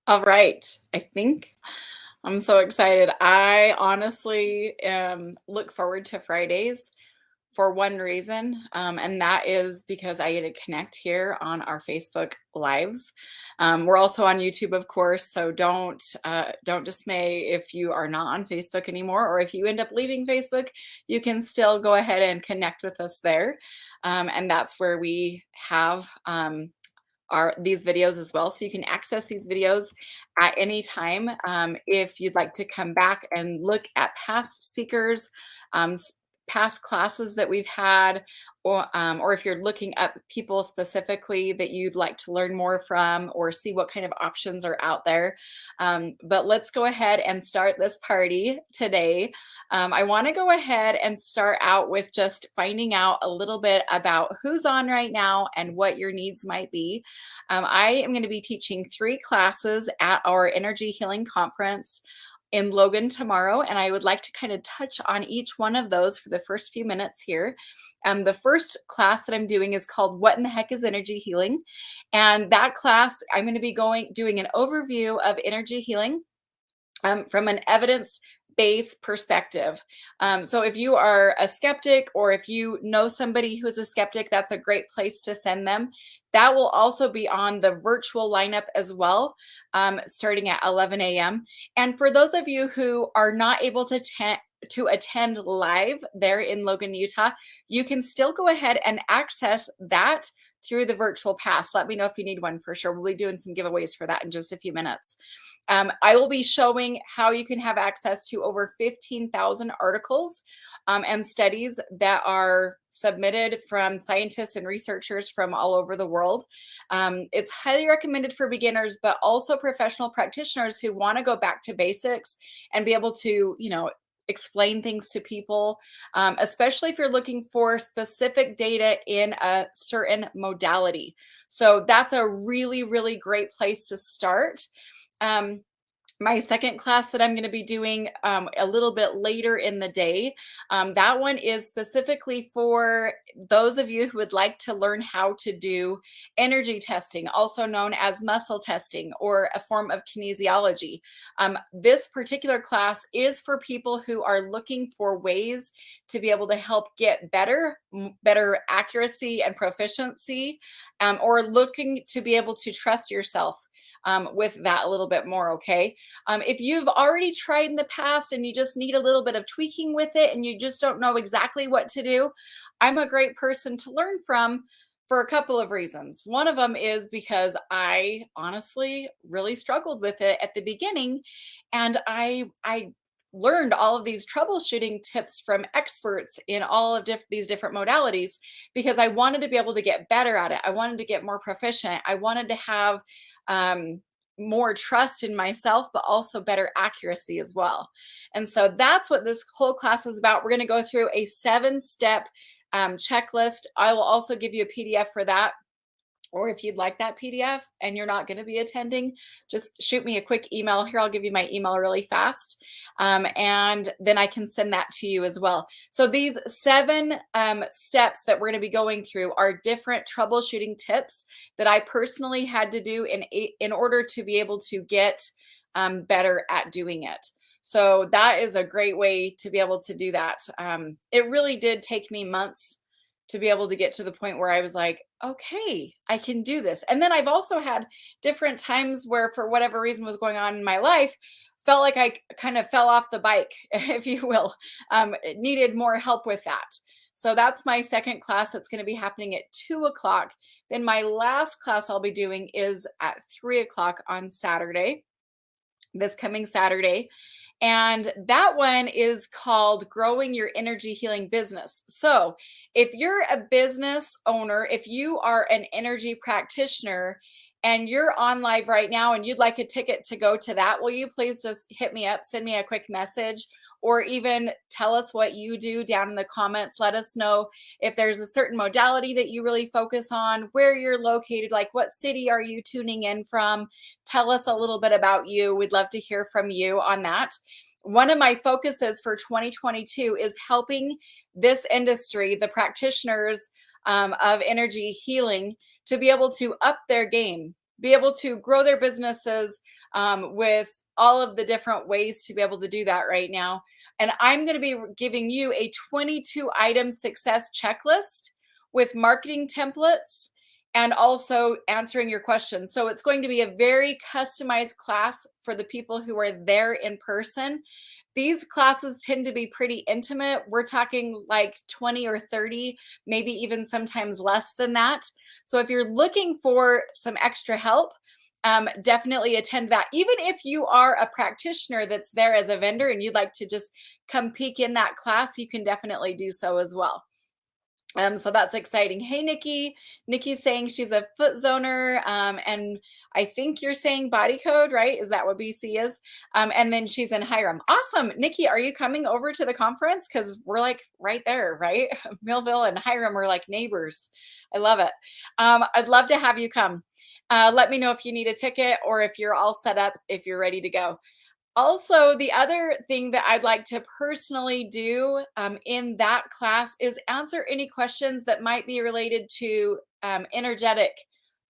All right. I think I'm so excited. I honestly look forward to Fridays for one reason, and that is because I get to connect here on our Facebook lives. We're also on YouTube, of course, so don't dismay if you are not on Facebook anymore, or if you end up leaving Facebook, you can still go ahead and connect with us there, and that's where we have are these videos as well. So you can access these videos at any time. If you'd like to come back and look at past speakers, past classes that we've had, or if you're looking up people specifically that you'd like to learn more from or see what kind of options are out there. But let's go ahead and start this party today. I want to go ahead and start out with just finding out a little bit about who's on right now and what your needs might be. I am going to be teaching 3 classes at our energy healing conference in Logan tomorrow, and I would like to kind of touch on each one of those for the first few minutes here. The first class that I'm doing is called What in the Heck is Energy Healing? And that class, I'm going to be doing an overview of energy healing from an evidence-based perspective. So if you are a skeptic, or if you know somebody who is a skeptic, that's a great place to send them. That will also be on the virtual lineup as well, starting at 11 a.m. And for those of you who are not able to attend live there in Logan, Utah, you can still go ahead and access that through the virtual pass. Let me know if you need one for sure. We'll be doing some giveaways for that in just a few minutes. I will be showing how you can have access to over 15,000 articles and studies that are submitted from scientists and researchers from all over the world. It's highly recommended for beginners, but also professional practitioners who want to go back to basics and be able to, explain things to people, especially if you're looking for specific data in a certain modality. So that's a really, really great place to start. Um, my second class that I'm going to be doing a little bit later in the day, that one is specifically for those of you who would like to learn how to do energy testing, also known as muscle testing, or a form of kinesiology. This particular class is for people who are looking for ways to be able to help get better accuracy and proficiency, or looking to be able to trust yourself with that a little bit more. Okay. If you've already tried in the past and you just need a little bit of tweaking with it and you just don't know exactly what to do, I'm a great person to learn from for a couple of reasons. One of them is because I honestly really struggled with it at the beginning, and I learned all of these troubleshooting tips from experts in all of these different modalities because I wanted to be able to get better at it. I wanted to get more proficient. I wanted to have um, more trust in myself, but also better accuracy as well. And so that's what this whole class is about. We're going to go through a 7-step checklist. I will also give you a PDF for that. Or if you'd like that PDF and you're not going to be attending, just shoot me a quick email here. I'll give you my email really fast. And then I can send that to you as well. So these 7 steps that we're going to be going through are different troubleshooting tips that I personally had to do in order to be able to get better at doing it. So that is a great way to be able to do that. It really did take me months to be able to get to the point where I was like, okay, I can do this. And then I've also had different times where, for whatever reason was going on in my life, felt like I kind of fell off the bike, if you will, needed more help with that. So that's my second class that's going to be happening at 2 o'clock. Then my last class I'll be doing is at 3 o'clock on Saturday, this coming Saturday. And that one is called Growing Your Energy Healing Business. So if you're a business owner, if you are an energy practitioner and you're on live right now and you'd like a ticket to go to that, will you please just hit me up, send me a quick message, or even tell us what you do down in the comments. Let us know if there's a certain modality that you really focus on, where you're located, like what city are you tuning in from? Tell us a little bit about you. We'd love to hear from you on that. One of my focuses for 2022 is helping this industry, the practitioners of energy healing, to be able to up their game. be able to grow their businesses with all of the different ways to be able to do that right now. And I'm going to be giving you a 22 item success checklist with marketing templates and also answering your questions. So it's going to be a very customized class for the people who are there in person. These classes tend to be pretty intimate. We're talking like 20 or 30, maybe even sometimes less than that. So if you're looking for some extra help, definitely attend that. Even if you are a practitioner that's there as a vendor and you'd like to just come peek in that class, you can definitely do so as well. So that's exciting. Hey, Nikki. Nikki's saying she's a foot zoner. And I think you're saying body code, right? Is that what BC is? And then she's in Hiram. Awesome. Nikki, are you coming over to the conference? Because we're like right there, right? Millville and Hiram are like neighbors. I love it. I'd love to have you come. Let me know if you need a ticket or if you're all set up, if you're ready to go. Also, the other thing that I'd like to personally do in that class is answer any questions that might be related to energetic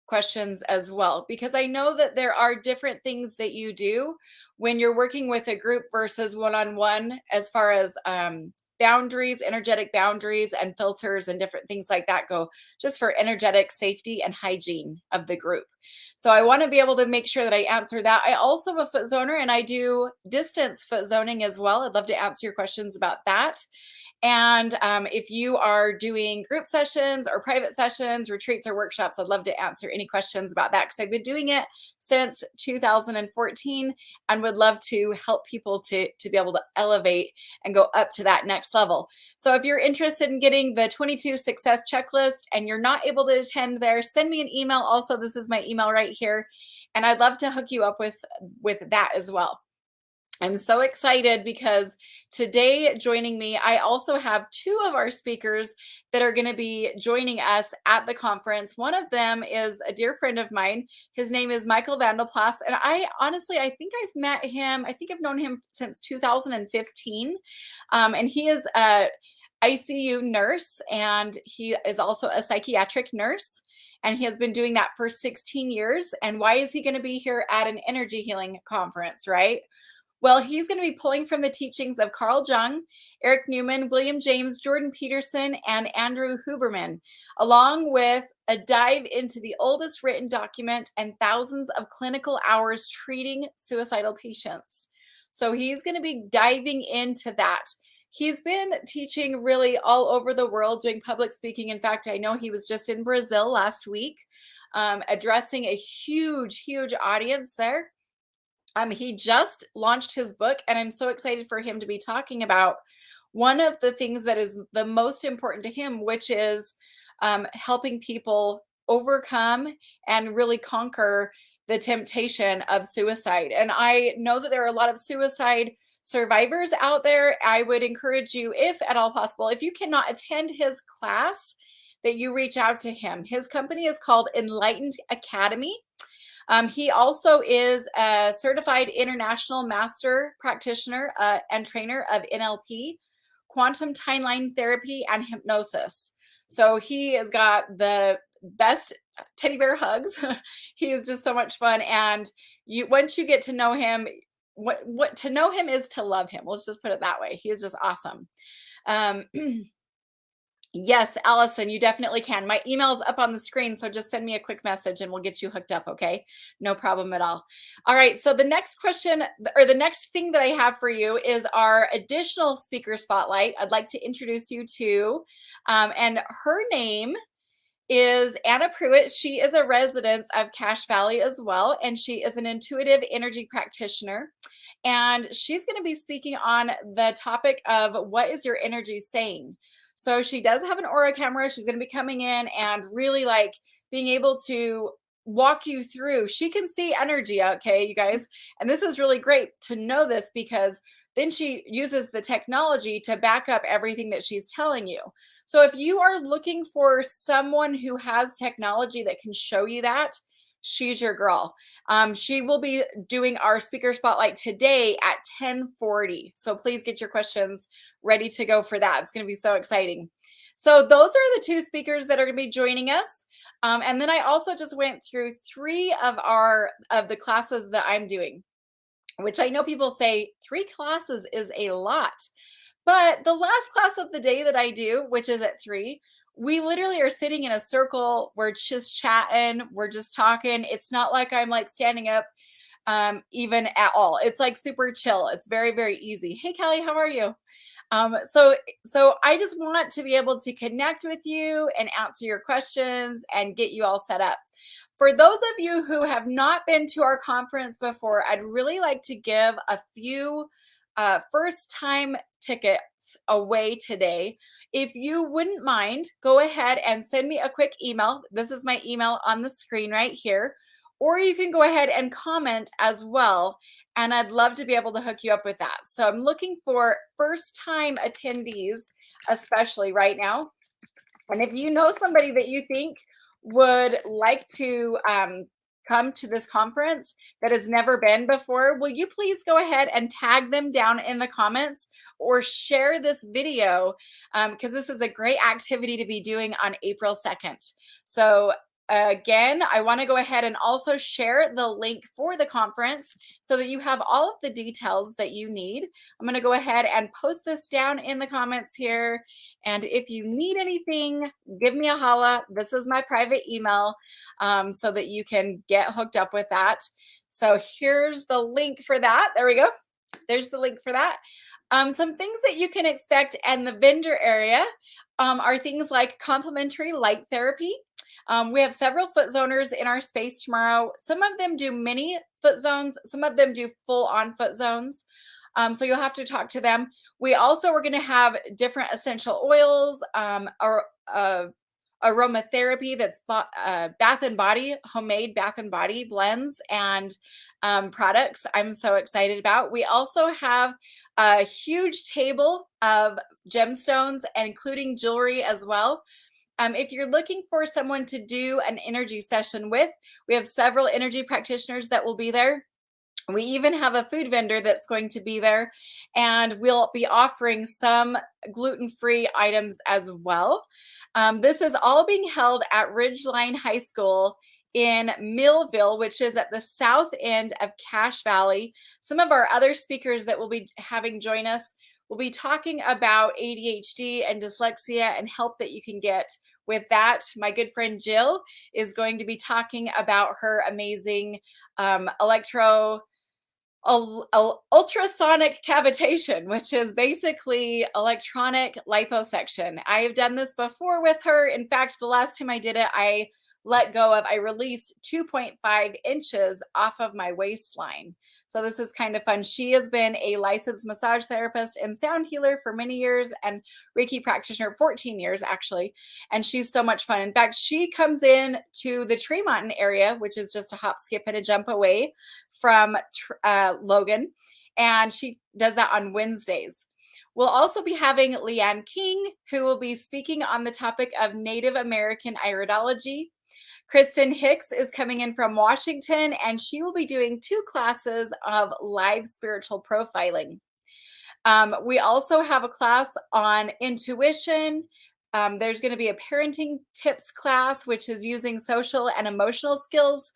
questions as well, because I know that there are different things that you do when you're working with a group versus one-on-one as far as boundaries, energetic boundaries and filters and different things like that go, just for energetic safety and hygiene of the group. So I want to be able to make sure that I answer that. I also am a foot zoner and I do distance foot zoning as well. I'd love to answer your questions about that. And if you are doing group sessions or private sessions, retreats or workshops, I'd love to answer any questions about that because I've been doing it since 2014 and would love to help people to be able to elevate and go up to that next level. So if you're interested in getting the 22 success checklist and you're not able to attend there, send me an email. Also, this is my email right here. And I'd love to hook you up with that as well. I'm so excited because today joining me, I also have two of our speakers that are going to be joining us at the conference. One of them is a dear friend of mine. His name is Michael Vandelplas. And I think I've met him. I think I've known him since 2015. And he is a ICU nurse and he is also a psychiatric nurse. And he has been doing that for 16 years. And why is he going to be here at an energy healing conference, right? Well, he's going to be pulling from the teachings of Carl Jung, Eric Newman, William James, Jordan Peterson, and Andrew Huberman, along with a dive into the oldest written document and thousands of clinical hours treating suicidal patients. So he's going to be diving into that. He's been teaching really all over the world, doing public speaking. In fact, I know he was just in Brazil last week, addressing a huge, huge audience there. He just launched his book, and I'm so excited for him to be talking about one of the things that is the most important to him, which is helping people overcome and really conquer the temptation of suicide. And I know that there are a lot of suicide survivors out there. I would encourage you, if at all possible, if you cannot attend his class, that you reach out to him. His company is called Enlightened Academy. He also is a certified international master practitioner and trainer of NLP, quantum timeline therapy, and hypnosis. So he has got the best teddy bear hugs. He is just so much fun. And once you get to know him, what to know him is to love him. Let's just put it that way. He is just awesome. Yes, Allison, you definitely can. My email is up on the screen, so just send me a quick message and we'll get you hooked up, okay? No problem at all. All right, so the next question, or the next thing that I have for you is our additional speaker spotlight. I'd like to introduce you to, and her name is Anna Pruett. She is a resident of Cache Valley as well, and she is an intuitive energy practitioner. And she's going to be speaking on the topic of what is your energy saying? So she does have an aura camera. She's going to be coming in and really like being able to walk you through. She can see energy, okay, you guys? And this is really great to know this because then she uses the technology to back up everything that she's telling you. So if you are looking for someone who has technology that can show you that, she's your girl. She will be doing our speaker spotlight today at 10:40. So please get your questions ready to go for that. It's going to be so exciting. So those are the two speakers that are going to be joining us. And then I also just went through 3 of the classes that I'm doing, which I know people say 3 classes is a lot. But the last class of the day that I do, which is at 3, we literally are sitting in a circle. We're just chatting. We're just talking. It's not like I'm like standing up even at all. It's like super chill. It's very, very easy. Hey, Kelly, how are you? So I just want to be able to connect with you and answer your questions and get you all set up. For those of you who have not been to our conference before, I'd really like to give a few first time tickets away today. If you wouldn't mind, go ahead and send me a quick email. This is my email on the screen right here. Or you can go ahead and comment as well. And I'd love to be able to hook you up with that. So I'm looking for first time attendees, especially right now. And if you know somebody that you think would like to come to this conference that has never been before, will you please go ahead and tag them down in the comments or share this video, because this is a great activity to be doing on April 2nd. So again, I want to go ahead and also share the link for the conference so that you have all of the details that you need. I'm going to go ahead and post this down in the comments here. And if you need anything, give me a holla. This is my private email, so that you can get hooked up with that. So here's the link for that. There we go. There's the link for that. Some things that you can expect in the vendor area are things like complimentary light therapy. We have several foot zoners in our space tomorrow. Some of them do mini foot zones. Some of them do full on foot zones. So you'll have to talk to them. We also are going to have different essential oils, or aromatherapy that's Bath and Body, homemade Bath and Body blends and products I'm so excited about. We also have a huge table of gemstones, including jewelry as well. If you're looking for someone to do an energy session with, we have several energy practitioners that will be there. We even have a food vendor that's going to be there, and we'll be offering some gluten-free items as well. This is all being held at Ridgeline High School in Millville, which is at the south end of Cache Valley. Some of our other speakers that we'll be having join us will be talking about ADHD and dyslexia and help that you can get with that. My good friend Jill is going to be talking about her amazing ultrasonic cavitation, which is basically electronic liposuction. I have done this before with her. In fact, the last time I did it, I released 2.5 inches off of my waistline. So this is kind of fun. She has been a licensed massage therapist and sound healer for many years and Reiki practitioner 14 years actually. And she's so much fun. In fact, she comes in to the Tremont area, which is just a hop, skip, and a jump away from Logan. And she does that on Wednesdays. We'll also be having Leanne King, who will be speaking on the topic of Native American iridology. Kristen Hicks is coming in from Washington, and she will be doing 2 classes of live spiritual profiling. We also have a class on intuition. There's going to be a parenting tips class, which is using social and emotional skills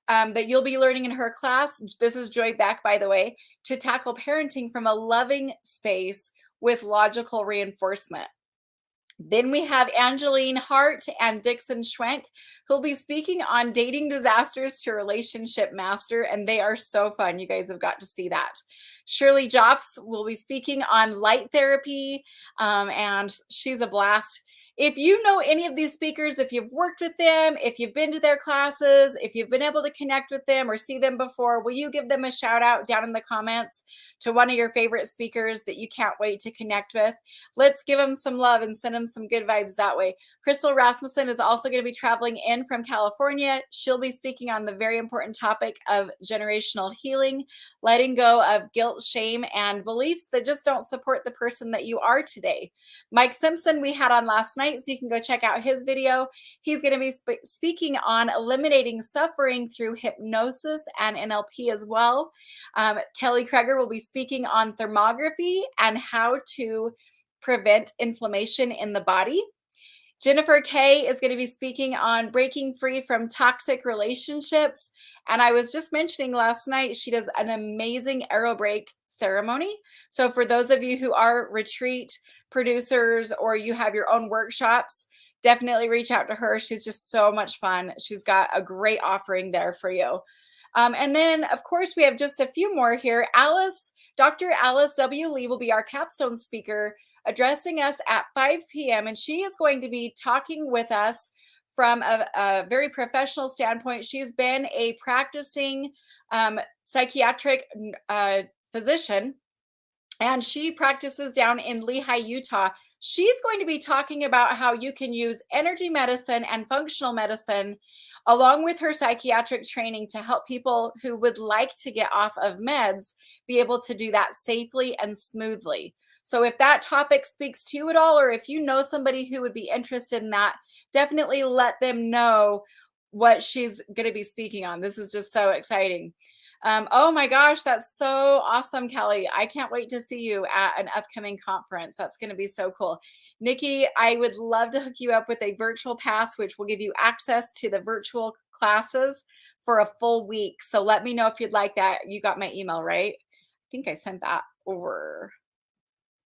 that you'll be learning in her class. This is Joy Beck, by the way, to tackle parenting from a loving space with logical reinforcement. Then we have Angeline Hart and Dixon Schwenk, who'll be speaking on dating disasters to relationship master, and they are so fun. You guys have got to see that. Shirley Joffs will be speaking on light therapy, and she's a blast. If you know any of these speakers, if you've worked with them, if you've been to their classes, if you've been able to connect with them or see them before, will you give them a shout out down in the comments to one of your favorite speakers that you can't wait to connect with? Let's give them some love and send them some good vibes that way. Crystal Rasmussen is also going to be traveling in from California. She'll be speaking on the very important topic of generational healing, letting go of guilt, shame, and beliefs that just don't support the person that you are today. Mike Simpson we had on last night, so you can go check out his video. He's going to be speaking on eliminating suffering through hypnosis and NLP as well. Kelly Kreger will be speaking on thermography and how to prevent inflammation in the body. Jennifer Kay is going to be speaking on breaking free from toxic relationships. And I was just mentioning last night, she does an amazing arrow break ceremony. So for those of you who are retreat producers or you have your own workshops, definitely reach out to her. She's just so much fun. She's got a great offering there for you. And then, of course, we have just a few more here. Dr. Alice W. Lee will be our capstone speaker, addressing us at 5 p.m. And she is going to be talking with us from a very professional standpoint. She's been a practicing psychiatric physician, and she practices down in Lehi, Utah. She's going to be talking about how you can use energy medicine and functional medicine along with her psychiatric training to help people who would like to get off of meds be able to do that safely and smoothly. So if that topic speaks to you at all, or if you know somebody who would be interested in that, definitely let them know what she's going to be speaking on. This is just so exciting. Oh my gosh, that's so awesome, Kelly. I can't wait to see you at an upcoming conference. That's going to be so cool. Nikki, I would love to hook you up with a virtual pass, which will give you access to the virtual classes for a full week. So let me know if you'd like that. You got my email, right? I think I sent that over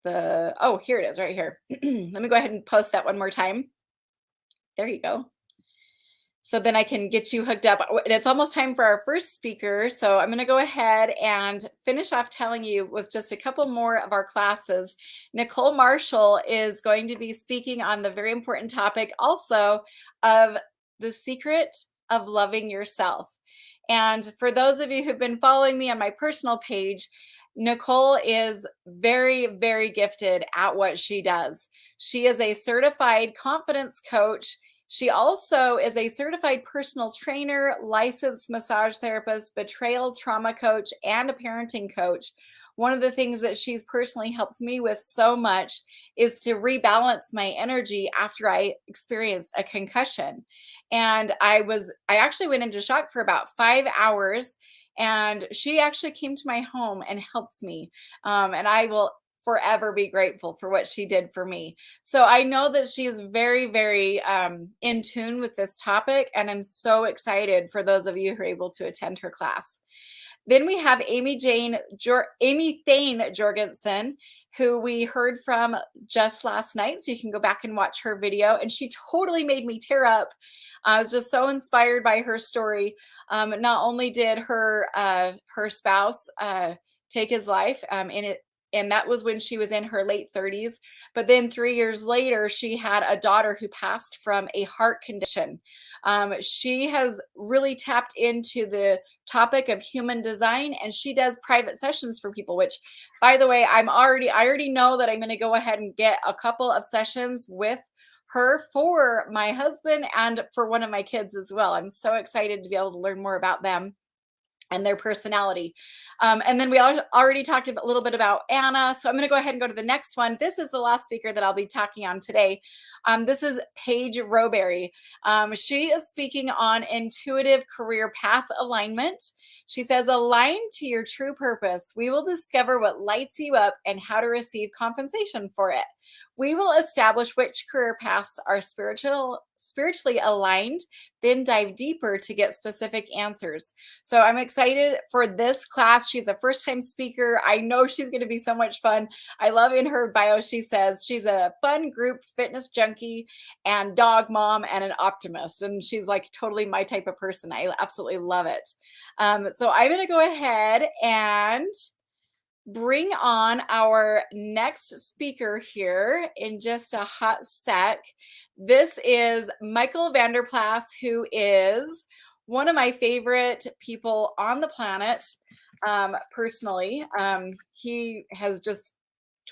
oh, here it is right here. Let me go ahead and post that one more time. There you go. So then I can get you hooked up. And it's almost time for our first speaker. So I'm going to go ahead and finish off telling you with just a couple more of our classes. Nicole Marshall is going to be speaking on the very important topic also of the secret of loving yourself. And for those of you who've been following me on my personal page, Nicole is very, very gifted at what she does. She is a certified confidence coach. She also is a certified personal trainer, licensed massage therapist, betrayal trauma coach, and a parenting coach. One of the things that she's personally helped me with so much is to rebalance my energy after I experienced a concussion. And I actually went into shock for about 5 hours, and she actually came to my home and helped me. And I will forever be grateful for what she did for me. So I know that she is very, very in tune with this topic, and I'm so excited for those of you who are able to attend her class. Then we have Amy Thane Jorgensen, who we heard from just last night. So you can go back and watch her video. And she totally made me tear up. I was just so inspired by her story. Not only did her spouse take his life, and that was when she was in her late 30s. But then 3 years later, she had a daughter who passed from a heart condition. She has really tapped into the topic of human design, and she does private sessions for people, which, by the way, I already know that I'm going to go ahead and get a couple of sessions with her for my husband and for one of my kids as well. I'm so excited to be able to learn more about them and their personality. And then we already talked a little bit about Anna. So I'm going to go ahead and go to the next one. This is the last speaker that I'll be talking on today. This is Paige Roberry. She is speaking on intuitive career path alignment. She says, aligned to your true purpose, we will discover what lights you up and how to receive compensation for it. We will establish which career paths are spiritually aligned, then dive deeper to get specific answers. So I'm excited for this class. She's a first-time speaker. I know she's going to be so much fun. I love in her bio, she says she's a fun group fitness junkie and dog mom and an optimist. And she's like totally my type of person. I absolutely love it. So I'm going to go ahead and bring on our next speaker here in just a hot sec. This is Michael Vanderplas, who is one of my favorite people on the planet, personally. He has just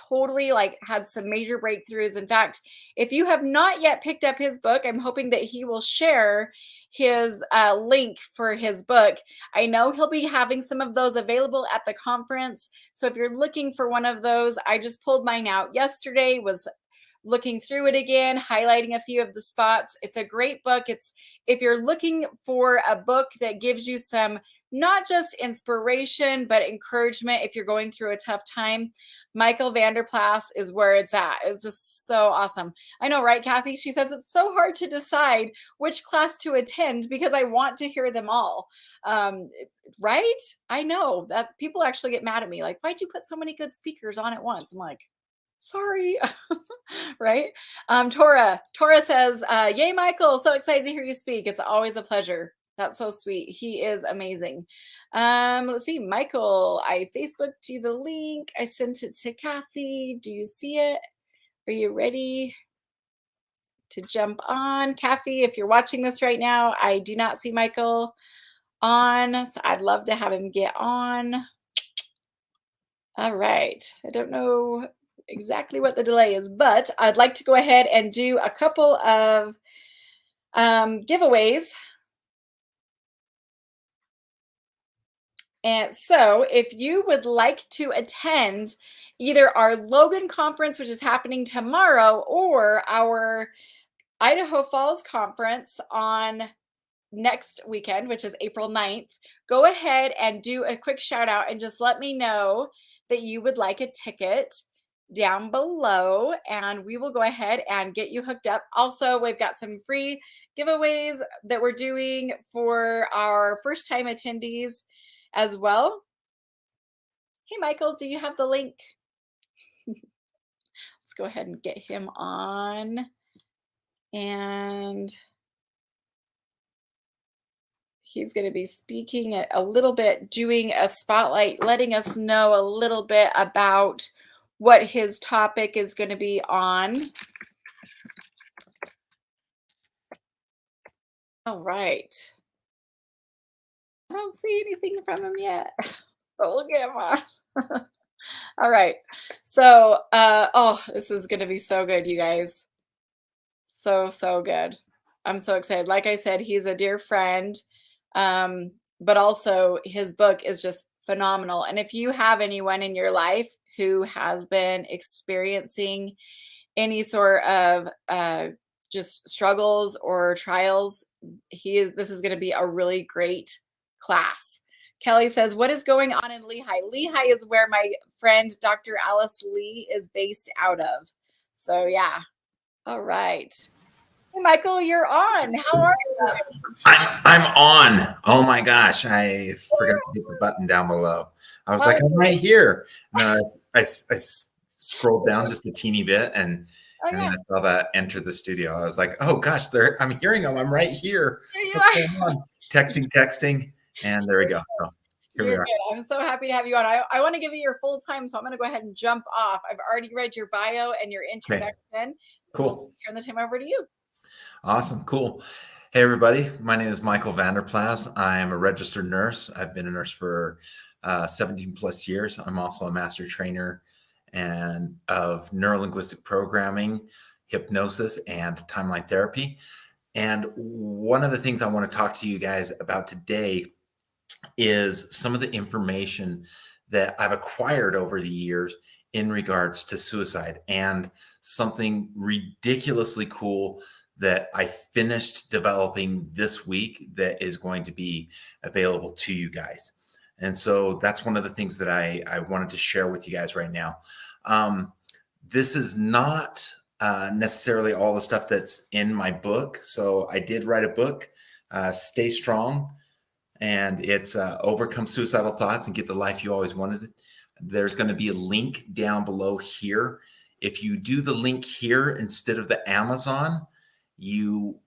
totally had some major breakthroughs. In fact, if you have not yet picked up his book, I'm hoping that he will share his link for his book. I know he'll be having some of those available at the conference. So if you're looking for one of those, I just pulled mine out yesterday, was looking through it again, highlighting a few of the spots. It's a great book. If you're looking for a book that gives you some, not just inspiration, but encouragement if you're going through a tough time, Michael Vanderplas is where it's at. It's just so awesome. I know, right, Kathy? She says it's so hard to decide which class to attend because I want to hear them all. Right? I know that people actually get mad at me. Like, why'd you put so many good speakers on at once? I'm like, sorry. Right? Tora says, yay, Michael. So excited to hear you speak. It's always a pleasure. That's so sweet. He is amazing. Let's see, Michael, I Facebooked you the link. I sent it to Kathy. Do you see it? Are you ready to jump on? Kathy, if you're watching this right now, I do not see Michael on, so I'd love to have him get on. All right. I don't know exactly what the delay is, but I'd like to go ahead and do a couple of giveaways. And so if you would like to attend either our Logan conference, which is happening tomorrow, or our Idaho Falls conference on next weekend, which is April 9th, go ahead and do a quick shout out and just let me know that you would like a ticket down below, and we will go ahead and get you hooked up. Also, we've got some free giveaways that we're doing for our first time attendees as well. Hey, Michael, do you have the link? Let's go ahead and get him on. And he's going to be speaking a little bit, doing a spotlight, letting us know a little bit about what his topic is going to be on. All right. I don't see anything from him yet, but we'll get him on. All right. So, oh, this is going to be so good, you guys. So good. I'm so excited. Like I said, he's a dear friend, but also his book is just phenomenal. And if you have anyone in your life who has been experiencing any sort of just struggles or trials, this is going to be a really great class. Kelly says, what is going on in Lehigh? Lehigh is where my friend Dr. Alice Lee is based out of. So yeah. All right. Hey, Michael, you're on. How are you? I'm on. Oh my gosh, I forgot to hit the button down below. I was like, I'm right here. No, I scrolled down just a teeny bit, and then I saw that enter the studio. I was like, oh gosh, I'm hearing them. I'm right here. What's going on? Texting, and there we go. So here we are. Good. I'm so happy to have you on. I want to give you your full time, so I'm going to go ahead and jump off. I've already read your bio and your introduction. Okay. Cool. Turn the time over to you. Awesome. Cool. Hey, everybody. My name is Michael Vanderplas. I'm a registered nurse. I've been a nurse for 17 plus years. I'm also a master trainer and of neurolinguistic programming, hypnosis, and timeline therapy. And one of the things I want to talk to you guys about today is some of the information that I've acquired over the years in regards to suicide, and something ridiculously cool that I finished developing this week that is going to be available to you guys. And so that's one of the things that I wanted to share with you guys right now. This is not necessarily all the stuff that's in my book. So I did write a book, Stay Strong, and it's Overcome Suicidal Thoughts and Get the Life You Always Wanted. There's going to be a link down below here. If you do the link here instead of the Amazon,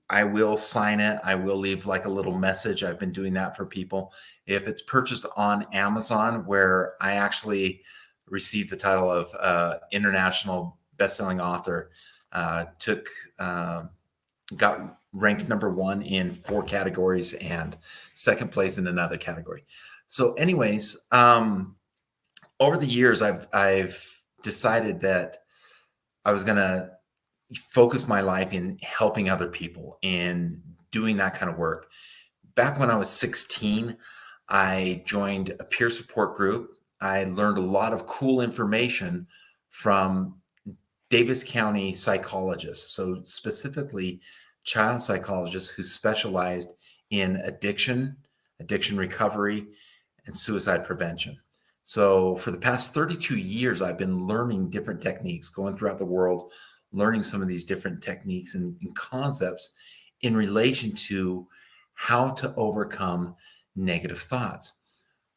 I will sign it. I will leave like a little message. I've been doing that for people. If it's purchased on Amazon, where I actually received the title of international best-selling author, got ranked #1 in 4 categories and 2nd place in another category. So anyways, over the years, I've decided that I was going to focus my life in helping other people in doing that kind of work. Back when I was 16, I joined a peer support group. I learned a lot of cool information from Davis County psychologists, so specifically child psychologists who specialized in addiction recovery, and suicide prevention. So for the past 32 years, I've been learning different techniques, going throughout the world, learning some of these different techniques and concepts in relation to how to overcome negative thoughts.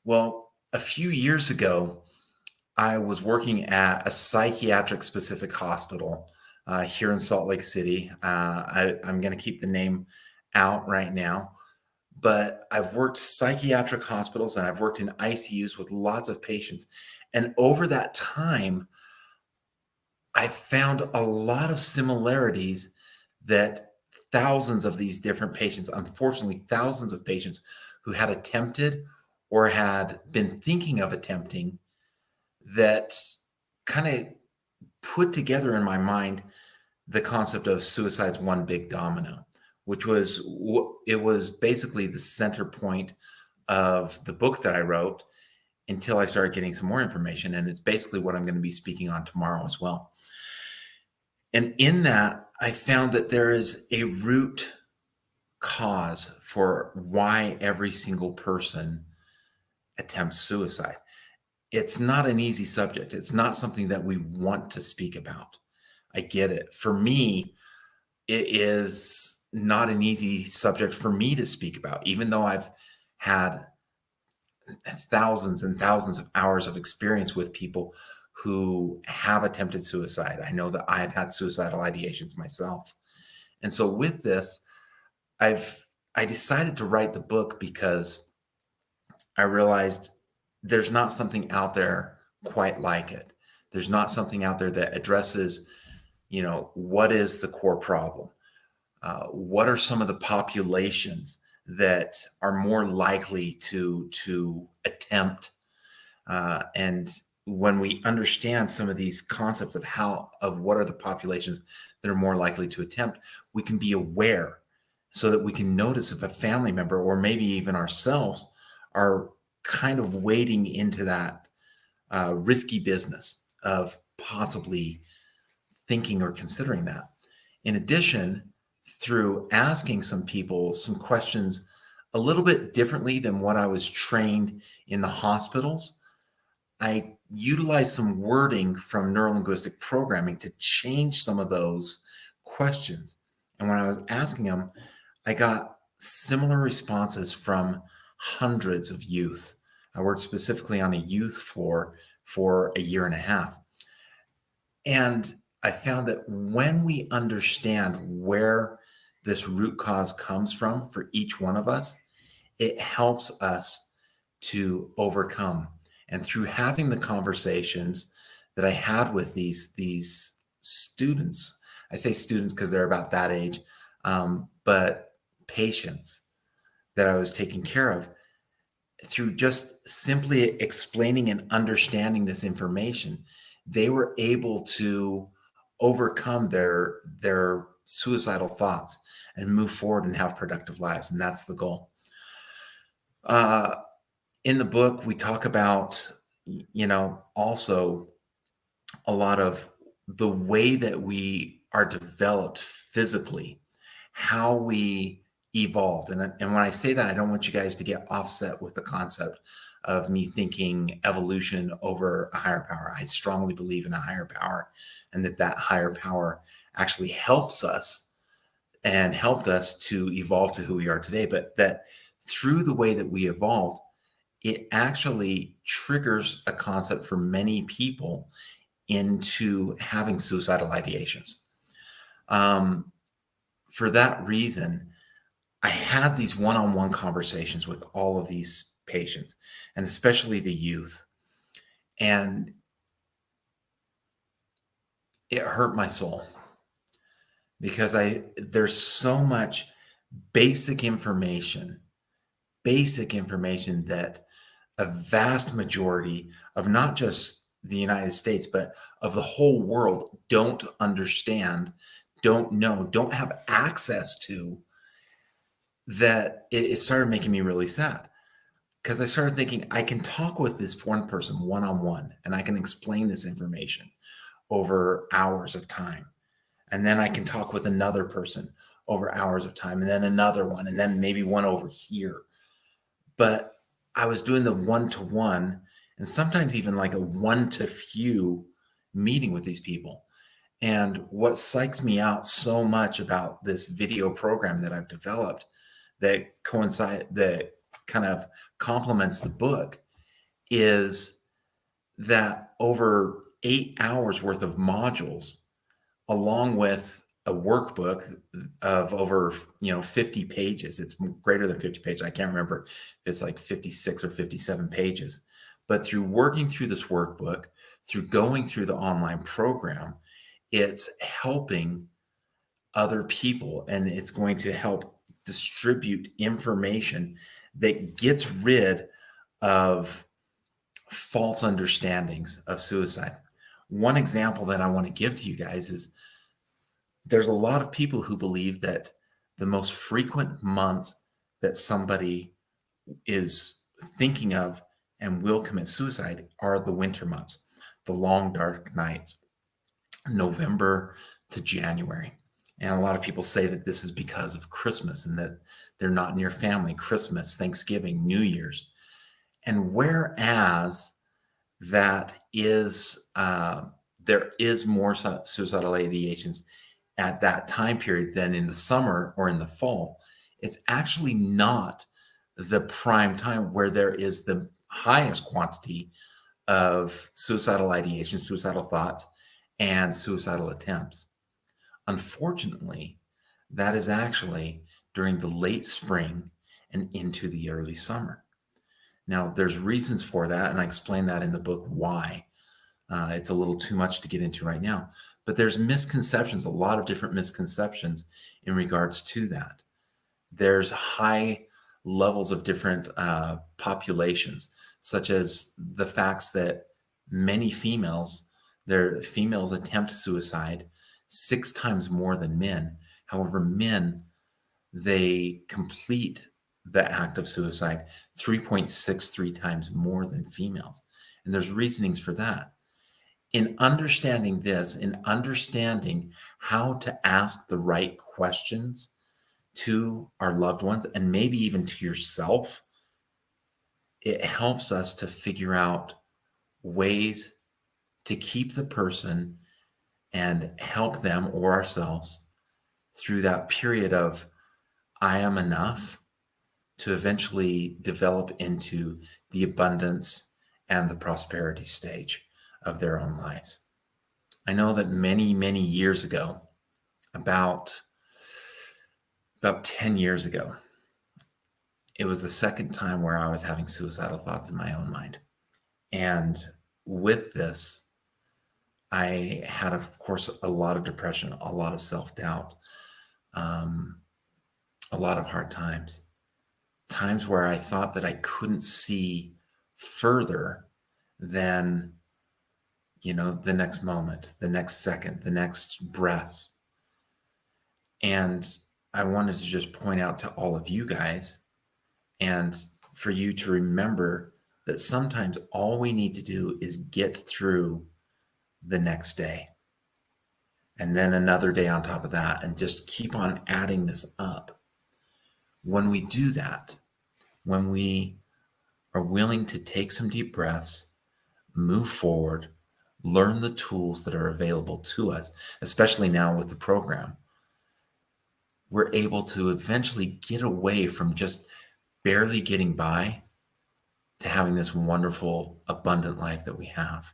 Well, a few years ago, I was working at a psychiatric specific hospital here in Salt Lake City. I'm going to keep the name out right now, but I've worked psychiatric hospitals and I've worked in ICUs with lots of patients. And over that time, I found a lot of similarities that thousands of these different patients, unfortunately, thousands of patients who had attempted or had been thinking of attempting, that kind of put together in my mind the concept of suicide's one big domino, which was, it was basically the center point of the book that I wrote until I started getting some more information. And it's basically what I'm going to be speaking on tomorrow as well. And in that, I found that there is a root cause for why every single person attempts suicide. It's not an easy subject. It's not something that we want to speak about. I get it. For me, it is not an easy subject for me to speak about, even though I've had thousands and thousands of hours of experience with people who have attempted suicide. I know that I've had suicidal ideations myself. And so with this, I decided to write the book because I realized there's not something out there quite like it. There's not something out there that addresses, what is the core problem? What are some of the populations that are more likely to attempt? And when we understand some of these concepts of what are the populations that are more likely to attempt, we can be aware so that we can notice if a family member or maybe even ourselves are kind of wading into that risky business of possibly thinking or considering that. In addition, through asking some people some questions a little bit differently than what I was trained in the hospitals, I utilized some wording from neurolinguistic programming to change some of those questions. And when I was asking them, I got similar responses from hundreds of youth. I worked specifically on a youth floor for a year and a half. And I found that when we understand where this root cause comes from for each one of us, it helps us to overcome. And through having the conversations that I had with these students, I say students because they're about that age, but patients that I was taking care of, through just simply explaining and understanding this information, they were able to overcome their suicidal thoughts and move forward and have productive lives. And that's the goal. In the book, we talk about, also a lot of the way that we are developed physically, how we evolved. And when I say that, I don't want you guys to get offset with the concept of me thinking evolution over a higher power. I strongly believe in a higher power, and that higher power actually helps us and helped us to evolve to who we are today. But that through the way that we evolved, it actually triggers a concept for many people into having suicidal ideations. For that reason, I had these one-on-one conversations with all of these patients, and especially the youth. And it hurt my soul because there's so much basic information that a vast majority of not just the United States, but of the whole world don't understand, don't know, don't have access to, that it started making me really sad. Because I started thinking, I can talk with this one person one-on-one and I can explain this information. over hours of time. And then I can talk with another person over hours of time, and then another one, and then maybe one over here. But I was doing the one-to-one and sometimes even like a one-to-few meeting with these people. And what psychs me out so much about this video program that I've developed that kind of complements the book is that over 8 hours worth of modules, along with a workbook of over 50 pages. It's greater than 50 pages. I can't remember if it's like 56 or 57 pages. But through working through this workbook, through going through the online program, it's helping other people, and it's going to help distribute information that gets rid of false understandings of suicide. One example that I want to give to you guys is there's a lot of people who believe that the most frequent months that somebody is thinking of and will commit suicide are the winter months, the long dark nights, November to January. And a lot of people say that this is because of Christmas and that they're not near family, Christmas, Thanksgiving, New Year's. And whereas that is, there is more suicidal ideations at that time period than in the summer or in the fall, it's actually not the prime time where there is the highest quantity of suicidal ideation, suicidal thoughts, and suicidal attempts. Unfortunately, that is actually during the late spring and into the early summer. Now, there's reasons for that, and I explain that in the book why. It's a little too much to get into right now, but there's misconceptions, a lot of different misconceptions in regards to that. There's high levels of different populations, such as the facts that many females attempt suicide 6 times more than men. However, men, they complete the act of suicide 3.63 times more than females. And there's reasonings for that. In understanding this, in understanding how to ask the right questions to our loved ones and maybe even to yourself, it helps us to figure out ways to keep the person and help them or ourselves through that period of I am enough to eventually develop into the abundance and the prosperity stage of their own lives. I know that many, many years ago, about 10 years ago, it was the second time where I was having suicidal thoughts in my own mind. And with this, I had, of course, a lot of depression, a lot of self-doubt, a lot of hard times where I thought that I couldn't see further than, the next moment, the next second, the next breath. And I wanted to just point out to all of you guys and for you to remember that sometimes all we need to do is get through the next day and then another day on top of that, and just keep on adding this up. When we do that, when we are willing to take some deep breaths, move forward, learn the tools that are available to us, especially now with the program, we're able to eventually get away from just barely getting by to having this wonderful, abundant life that we have.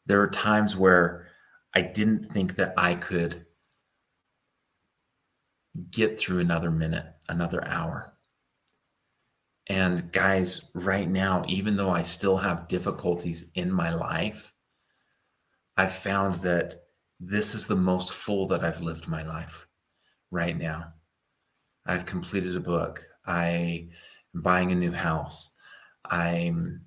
There are times where I didn't think that I could get through another minute, another hour. And guys, right now, even though I still have difficulties in my life, I've found that this is the most full that I've lived my life right now. I've completed a book. I'm buying a new house. I'm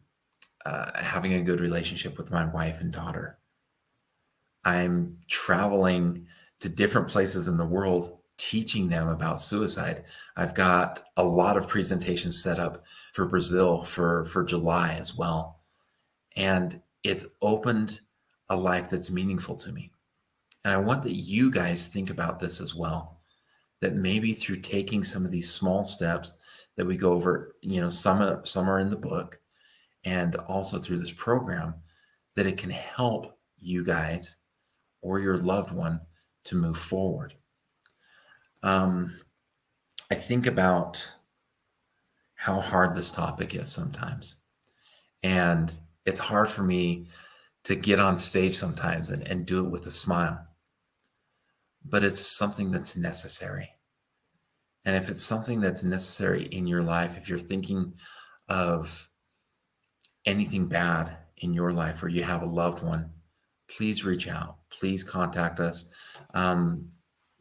having a good relationship with my wife and daughter. I'm traveling to different places in the world, teaching them about suicide. I've got a lot of presentations set up for Brazil for July as well. And it's opened a life that's meaningful to me. And I want that you guys think about this as well, that maybe through taking some of these small steps that we go over, some are in the book, and also through this program, that it can help you guys or your loved one to move forward. I think about how hard this topic is sometimes. And it's hard for me to get on stage sometimes and do it with a smile. But it's something that's necessary. And if it's something that's necessary in your life, if you're thinking of anything bad in your life or you have a loved one, please reach out. Please contact us.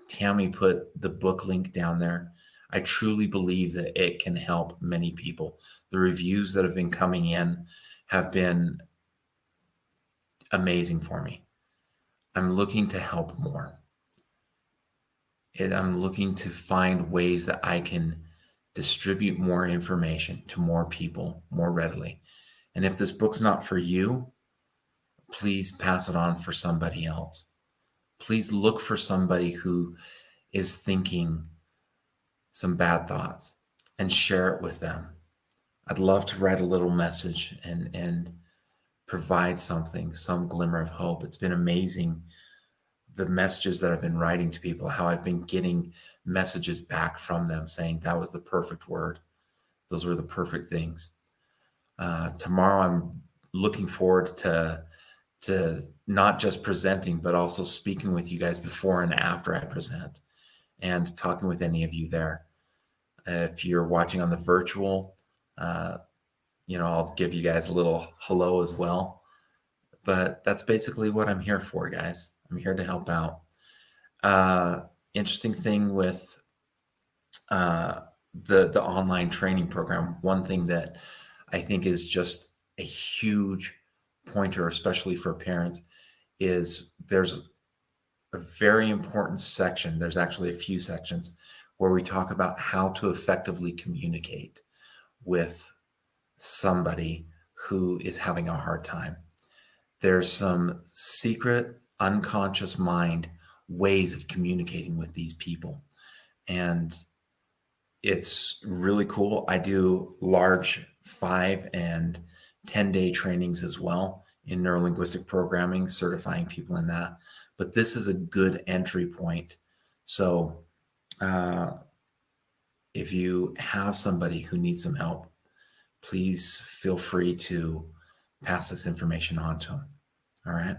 Tammy put the book link down there. I truly believe that it can help many people. The reviews that have been coming in have been amazing for me. I'm looking to help more. I'm looking to find ways that I can distribute more information to more people more readily. And if this book's not for you, please pass it on for somebody else. Please look for somebody who is thinking some bad thoughts and share it with them. I'd love to write a little message and provide something, some glimmer of hope. It's been amazing, the messages that I've been writing to people, how I've been getting messages back from them saying that was the perfect word. Those were the perfect things. Tomorrow, I'm looking forward to not just presenting, but also speaking with you guys before and after I present and talking with any of you there. If you're watching on the virtual, I'll give you guys a little hello as well. But that's basically what I'm here for, guys. I'm here to help out. Interesting thing with the online training program, one thing that I think is just a huge pointer, especially for parents, is there's a very important section. There's actually a few sections where we talk about how to effectively communicate with somebody who is having a hard time. There's some secret, unconscious mind ways of communicating with these people. And it's really cool. I do large 5 and 10-day trainings as well in neurolinguistic programming, certifying people in that. But this is a good entry point. So if you have somebody who needs some help, please feel free to pass this information on to them. All right.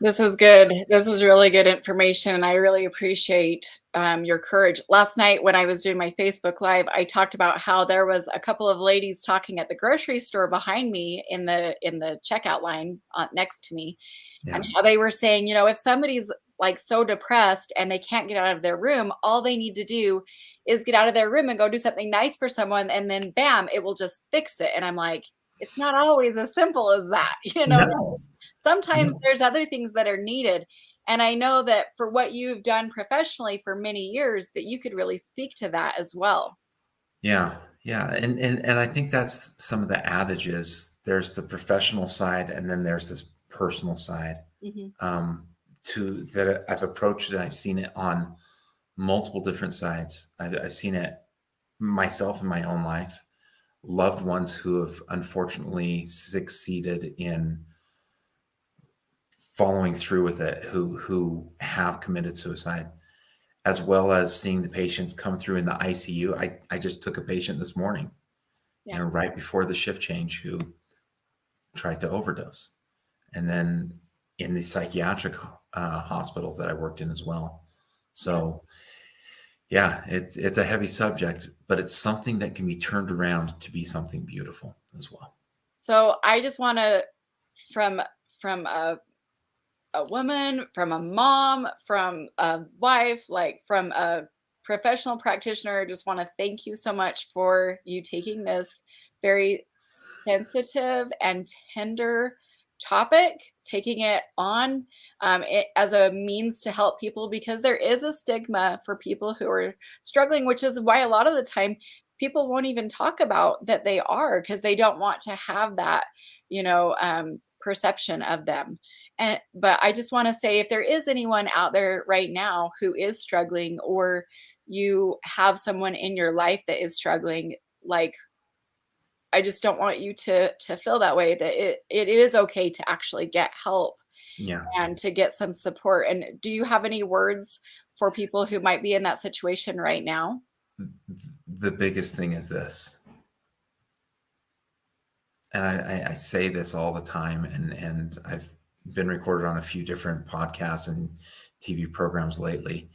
This is good. This is really good information. And I really appreciate your courage. Last night when I was doing my Facebook Live, I talked about how there was a couple of ladies talking at the grocery store behind me in the checkout line next to me. Yeah. And how they were saying, if somebody's like so depressed and they can't get out of their room, all they need to do is get out of their room and go do something nice for someone. And then bam, it will just fix it. And I'm like, it's not always as simple as that. No. Sometimes No. there's other things that are needed. And I know that for what you've done professionally for many years, that you could really speak to that as well. Yeah. Yeah. And I think that's some of the adages. There's the professional side, and then there's this personal side that I've approached it. And I've seen it on multiple different sides. I've seen it myself in my own life, loved ones who have unfortunately succeeded in following through with it, who have committed suicide, as well as seeing the patients come through in the ICU. I just took a patient this morning, right before the shift change, who tried to overdose. And then in the psychiatric hospitals that I worked in as well. So yeah, it's a heavy subject, but it's something that can be turned around to be something beautiful as well. So I just want to, from a woman, from a mom, from a wife, like from a professional practitioner, just want to thank you so much for you taking this very sensitive and tender topic, taking it on as a means to help people, because there is a stigma for people who are struggling, which is why a lot of the time people won't even talk about that they are, because they don't want to have that, perception of them. But I just want to say, if there is anyone out there right now who is struggling, or you have someone in your life that is struggling, like, I just don't want you to feel that way, that it is okay to actually get help Yeah. and to get some support. And do you have any words for people who might be in that situation right now? The biggest thing is this, and I say this all the time, and I've been recorded on a few different podcasts and TV programs lately,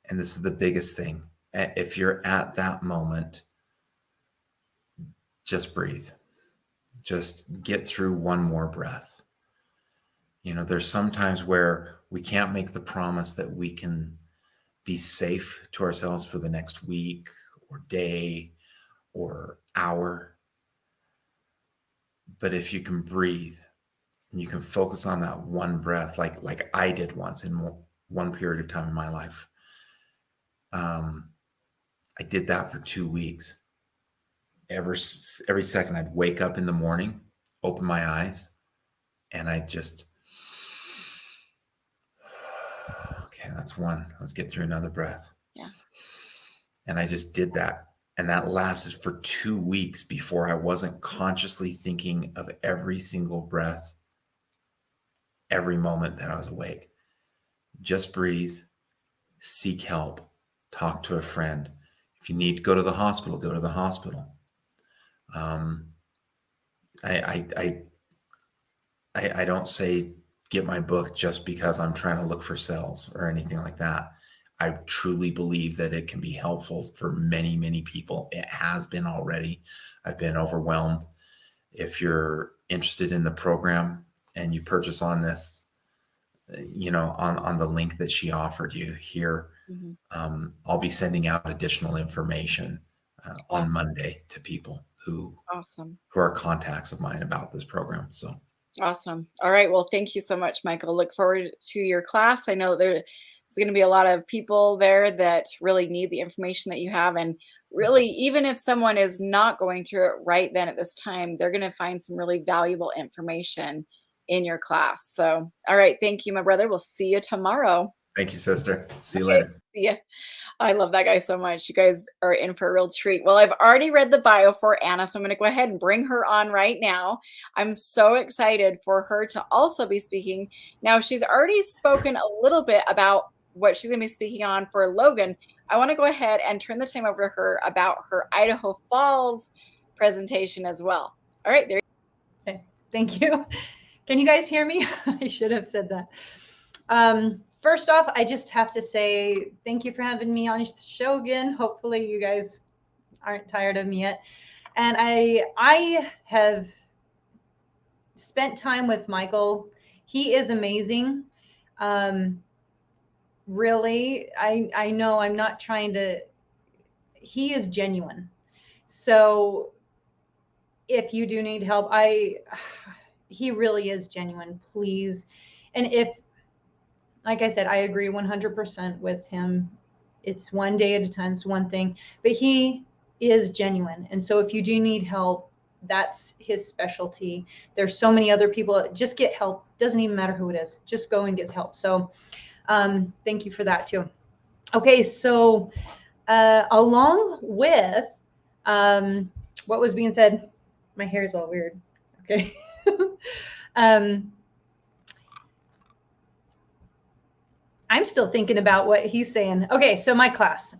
and this is the biggest thing. If you're at that moment, just breathe. Just get through one more breath. There's sometimes where we can't make the promise that we can be safe to ourselves for the next week or day or hour. But if you can breathe and you can focus on that one breath, like I did once in one period of time in my life, I did that for 2 weeks. Every second I'd wake up in the morning, open my eyes, and I just, okay, that's one. Let's get through another breath. Yeah. And I just did that. And that lasted for 2 weeks before I wasn't consciously thinking of every single breath, every moment that I was awake. Just breathe, seek help, talk to a friend. If you need to go to the hospital, go to the hospital. I don't say get my book just because I'm trying to look for cells or anything like that. I truly believe that it can be helpful for many, many people. It has been already. I've been overwhelmed. If you're interested in the program and you purchase on this, on the link that she offered you here, I'll be sending out additional information on Monday to people who are contacts of mine about this program. So Awesome. All right. Well, thank you so much, Michael. Look forward to your class. I know there's going to be a lot of people there that really need the information that you have. And really, even if someone is not going through it right then at this time, they're going to find some really valuable information in your class. So, all right. Thank you, my brother. We'll see you tomorrow. thank you, sister. See you Okay. later. See ya. I love that guy so much. You guys are in for a real treat. Well, I've already read the bio for Anna, so I'm going to go ahead and bring her on right now. I'm so excited for her to also be speaking. Now, she's already spoken a little bit about what she's going to be speaking on for Logan. I want to go ahead and turn the time over to her about her Idaho Falls presentation as well. All right. There. Okay. Thank you. Can you guys hear me? I should have said that. First off, I just have to say thank you for having me on your show again. Hopefully you guys aren't tired of me yet. And I have spent time with Michael. He is amazing. Really, I know I'm not trying to, he is genuine. So if you do need help, he really is genuine, please. And if, like I said, I agree 100% with him. It's one day at a time, it's one thing, but he is genuine. And so if you do need help, that's his specialty. There's so many other people. Just get help. Doesn't even matter who it is. Just go and get help. So thank you for that too. Okay, so along with what was being said, my hair is all weird. Okay. I'm still thinking about what he's saying. Okay, so my class.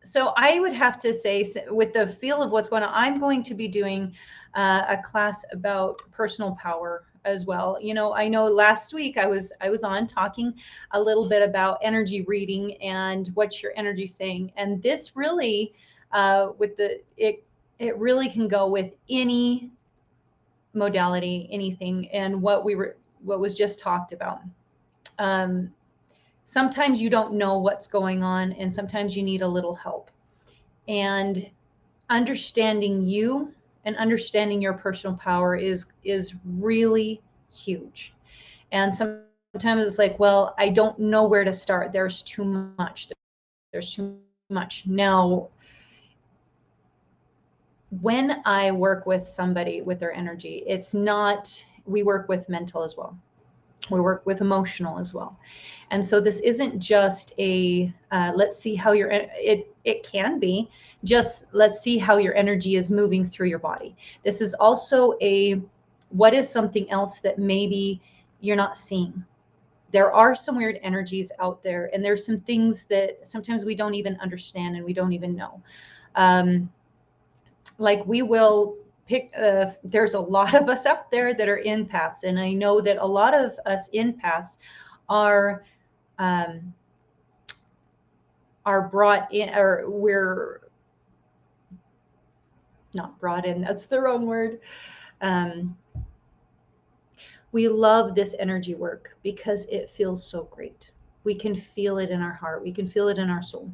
So I would have to say, with the feel of what's going on, I'm going to be doing a class about personal power as well. I know last week I was on talking a little bit about energy reading and what's your energy saying. And this really, it really can go with any modality, anything, and what was just talked about. Sometimes you don't know what's going on, and sometimes you need a little help. And understanding you and understanding your personal power is really huge. And sometimes it's like, well, I don't know where to start. There's too much. There's too much. Now, when I work with somebody with their energy, it's not we work with mental as well. We work with emotional as well. And so this isn't just a let's see how it can be just let's see how your energy is moving through your body. This is also a what is something else that maybe you're not seeing. There are some weird energies out there, and there's some things that sometimes we don't even understand and we don't even know. Like we will pick, there's a lot of us out there that are empaths, and I know that a lot of us empaths are brought in, or we're not brought in, that's the wrong word. We love this energy work because it feels so great. We can feel it in our heart. We can feel it in our soul.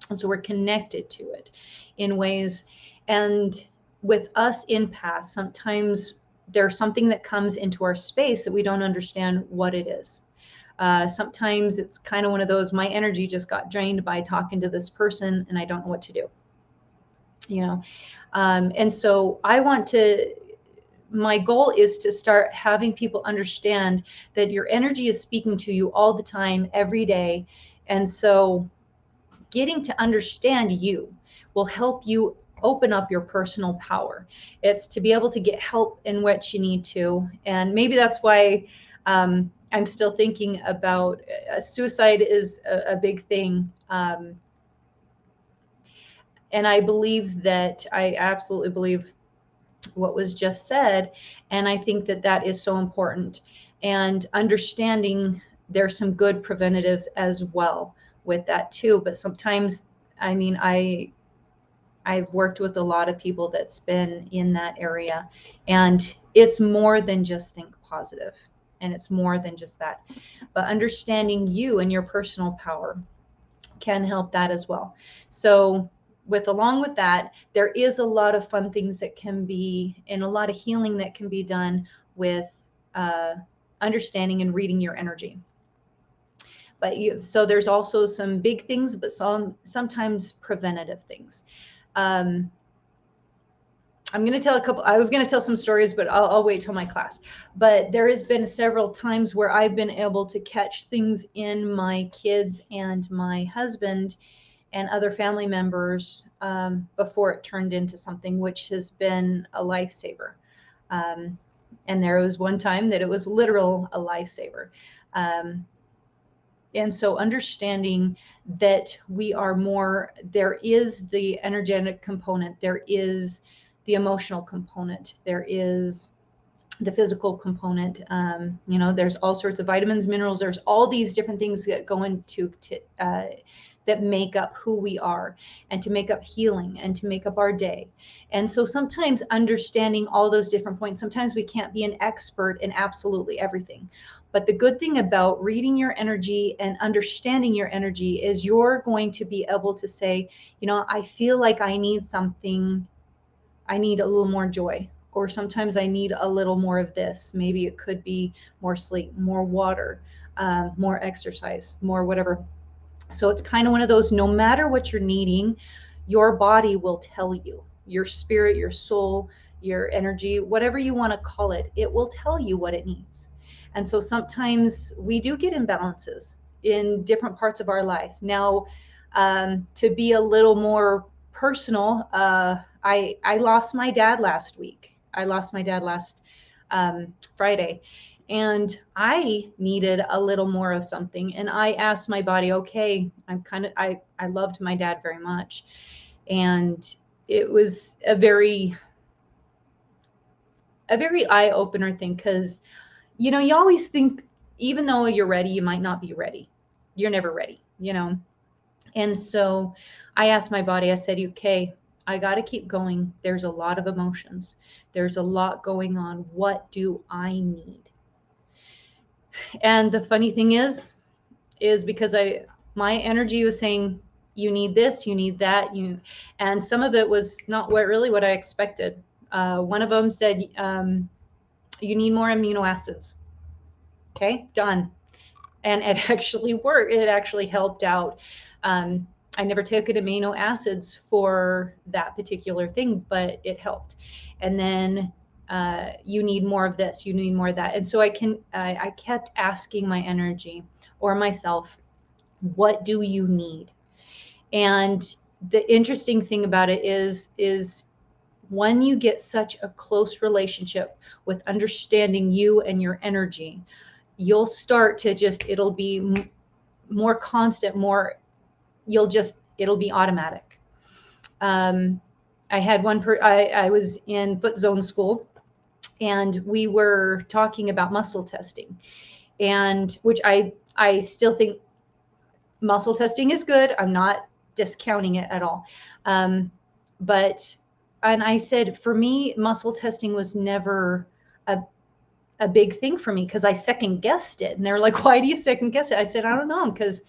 And so we're connected to it in ways. And with us empaths, sometimes there's something that comes into our space that we don't understand what it is. Sometimes it's kind of one of those, my energy just got drained by talking to this person and I don't know what to do. You know, and so my goal is to start having people understand that your energy is speaking to you all the time, every day. And so getting to understand you will help you open up your personal power. It's to be able to get help in what you need to. And maybe that's why I'm still thinking about suicide is a big thing. And I believe that, I absolutely believe what was just said. And I think that that is so important. And understanding there's some good preventatives as well with that too. But sometimes, I mean, I've worked with a lot of people that's been in that area, and it's more than just think positive, and it's more than just that. But understanding you and your personal power can help that as well. So along with that, there is a lot of fun things that can be, and a lot of healing that can be done with understanding and reading your energy. But so there's also some big things, but sometimes preventative things. I'm going to tell I was going to tell some stories, but I'll wait till my class. But there has been several times where I've been able to catch things in my kids and my husband and other family members before it turned into something, which has been a lifesaver. And there was one time that it was literal a lifesaver. And so understanding that we are more, there is the energetic component, there is the emotional component, there is the physical component. You know, there's all sorts of vitamins, minerals, there's all these different things that go into that make up who we are, and to make up healing, and to make up our day. And so sometimes understanding all those different points, sometimes we can't be an expert in absolutely everything. But the good thing about reading your energy and understanding your energy is you're going to be able to say, you know, I feel like I need something, I need a little more joy, or sometimes I need a little more of this. Maybe it could be more sleep, more water, more exercise, more whatever. So it's kind of one of those, no matter what you're needing, your body will tell you, your spirit, your soul, your energy, whatever you want to call it, it will tell you what it needs. And so sometimes we do get imbalances in different parts of our life. Now, to be a little more personal, I lost my dad last week. I lost my dad last Friday. And I needed a little more of something. And I asked my body, okay, I loved my dad very much. And it was a very eye-opener thing, because, you know, you always think, even though you're ready, you might not be ready. You're never ready, you know? And so I asked my body, I said, okay, I got to keep going. There's a lot of emotions. There's a lot going on. What do I need? And the funny thing is because my energy was saying, you need this, you need that, and some of it was not really what I expected. One of them said, you need more amino acids. Okay, done. And it actually worked. It actually helped out. I never taken amino acids for that particular thing, but it helped. And then you need more of this, you need more of that. And so I kept asking my energy or myself, what do you need? And the interesting thing about it is when you get such a close relationship with understanding you and your energy, you'll start to it'll be more constant, it'll be automatic. I had I was in foot zone school, and we were talking about muscle testing, and which I still think muscle testing is good. I'm not discounting it at all. And I said, for me, muscle testing was never a big thing for me, because I second guessed it. And they're like, why do you second guess it? I said, I don't know. Because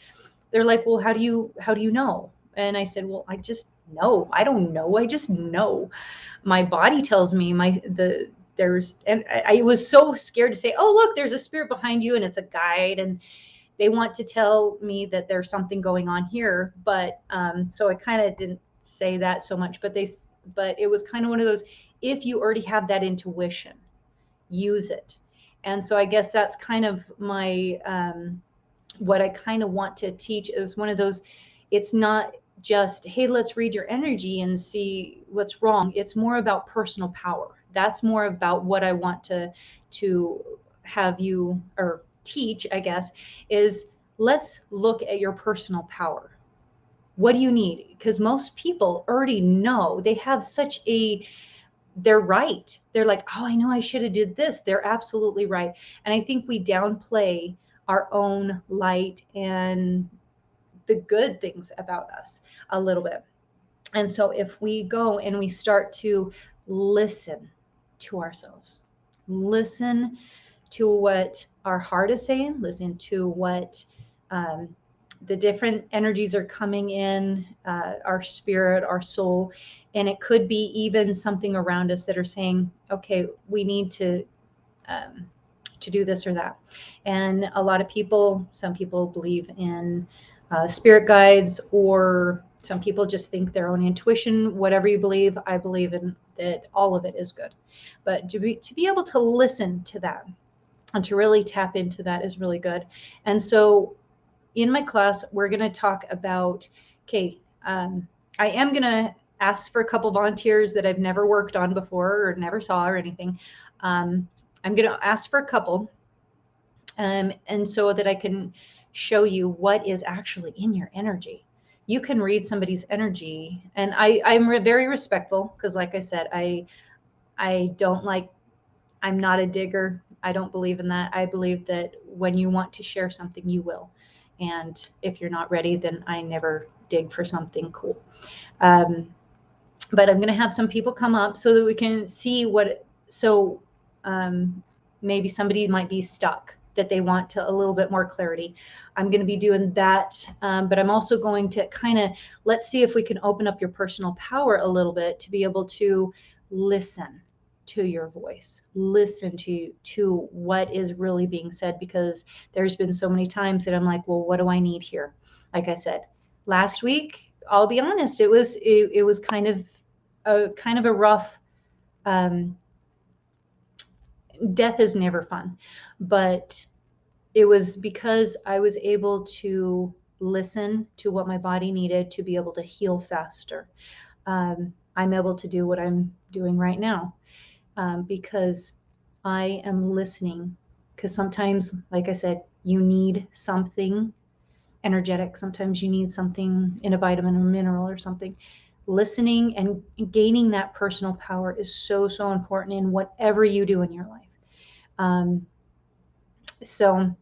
they're like, well, how do you know? And I said, well, I just know. I don't know. I just know. My body tells me and I was so scared to say, oh, look, there's a spirit behind you and it's a guide. And they want to tell me that there's something going on here. But so I kind of didn't say that so much, but it was kind of one of those, if you already have that intuition, use it. And so I guess that's kind of my, what I kind of want to teach is one of those, it's not just, hey, let's read your energy and see what's wrong. It's more about personal power. That's more about what I want to have you, or teach, I guess, is let's look at your personal power. What do you need? Because most people already know. They have they're right. They're like, oh, I know I should have did this. They're absolutely right. And I think we downplay our own light and the good things about us a little bit. And so if we go and we start to listen to ourselves, listen to what our heart is saying, listen to what the different energies are coming in, our spirit, our soul. And it could be even something around us that are saying, okay, we need to do this or that. And a lot of people, some people believe in spirit guides, or some people just think their own intuition. Whatever you believe, I believe in that all of it is good. But to be able to listen to that and to really tap into that is really good. And so in my class, we're going to talk about, okay, I am going to ask for a couple volunteers that I've never worked on before or never saw or anything. I'm going to ask for a couple, and so that I can show you what is actually in your energy. You can read somebody's energy, and I'm very respectful, because like I said, I'm not a digger. I don't believe in that. I believe that when you want to share something, you will. And if you're not ready, then I never dig for something cool. But I'm going to have some people come up so that we can see maybe somebody might be stuck, that they want a little bit more clarity. I'm going to be doing that. But I'm also going to let's see if we can open up your personal power a little bit to be able to listen to your voice, listen to what is really being said, because there's been so many times that I'm like, well, what do I need here? Like I said, last week, I'll be honest, it was kind of a rough, death is never fun, but it was because I was able to listen to what my body needed to be able to heal faster. I'm able to do what I'm doing right now. Because I am listening. Because sometimes, like I said, you need something energetic. Sometimes you need something in a vitamin or mineral or something. Listening and gaining that personal power is so, so important in whatever you do in your life. So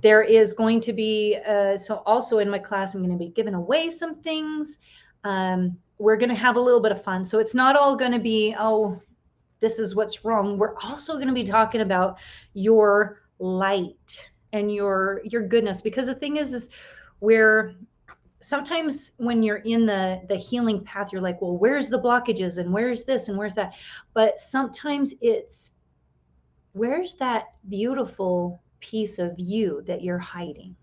there is going to be, so also in my class, I'm going to be giving away some things. We're going to have a little bit of fun. So it's not all going to be, oh, this is what's wrong. We're also going to be talking about your light and your goodness, because the thing is where sometimes when you're in the healing path, you're like, well, where's the blockages and where's this and where's that? But sometimes it's, where's that beautiful piece of you that you're hiding?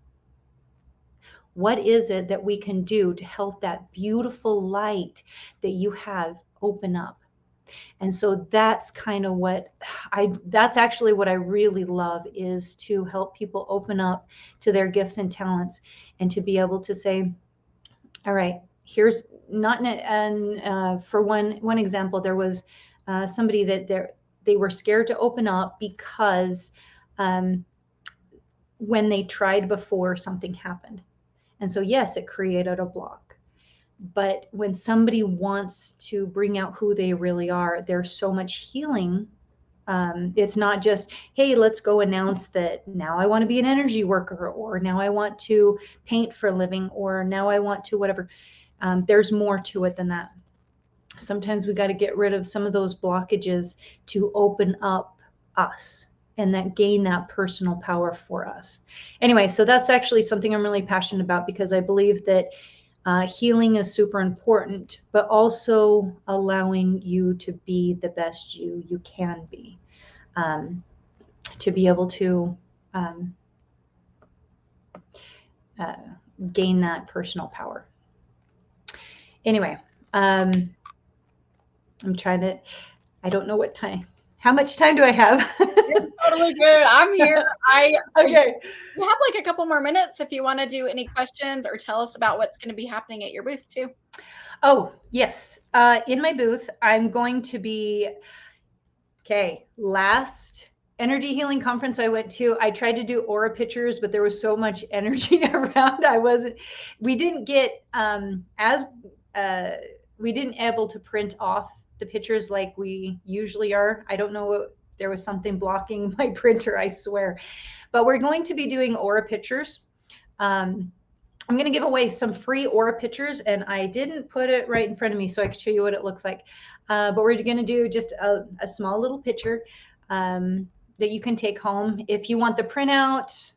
What is it that we can do to help that beautiful light that you have open up? And so that's kind of what that's actually what I really love, is to help people open up to their gifts and talents, and to be able to say, all right, here's not, and for one example, there was somebody that they were scared to open up because when they tried before, something happened. And so, yes, it created a block. But when somebody wants to bring out who they really are, there's so much healing. It's not just, hey, let's go announce that now I want to be an energy worker, or now I want to paint for a living, or now I want to whatever. There's more to it than that. Sometimes we got to get rid of some of those blockages to open up us, and that gain that personal power for us. Anyway, so that's actually something I'm really passionate about, because I believe that healing is super important, but also allowing you to be the best you can be, to be able to gain that personal power. Anyway, I'm trying to, I don't know what time. How much time do I have? You're totally good. I'm here. Okay. You have like a couple more minutes if you want to do any questions or tell us about what's going to be happening at your booth too. Oh, yes. In my booth, I'm going to be, last energy healing conference I went to, I tried to do aura pictures, but there was so much energy around. We didn't get we didn't able to print off the pictures like we usually are. I don't know, there was something blocking my printer, I swear. But we're going to be doing aura pictures. I'm going to give away some free aura pictures, and I didn't put it right in front of me so I can show you what it looks like. But we're going to do just a small little picture that you can take home. If you want the printout,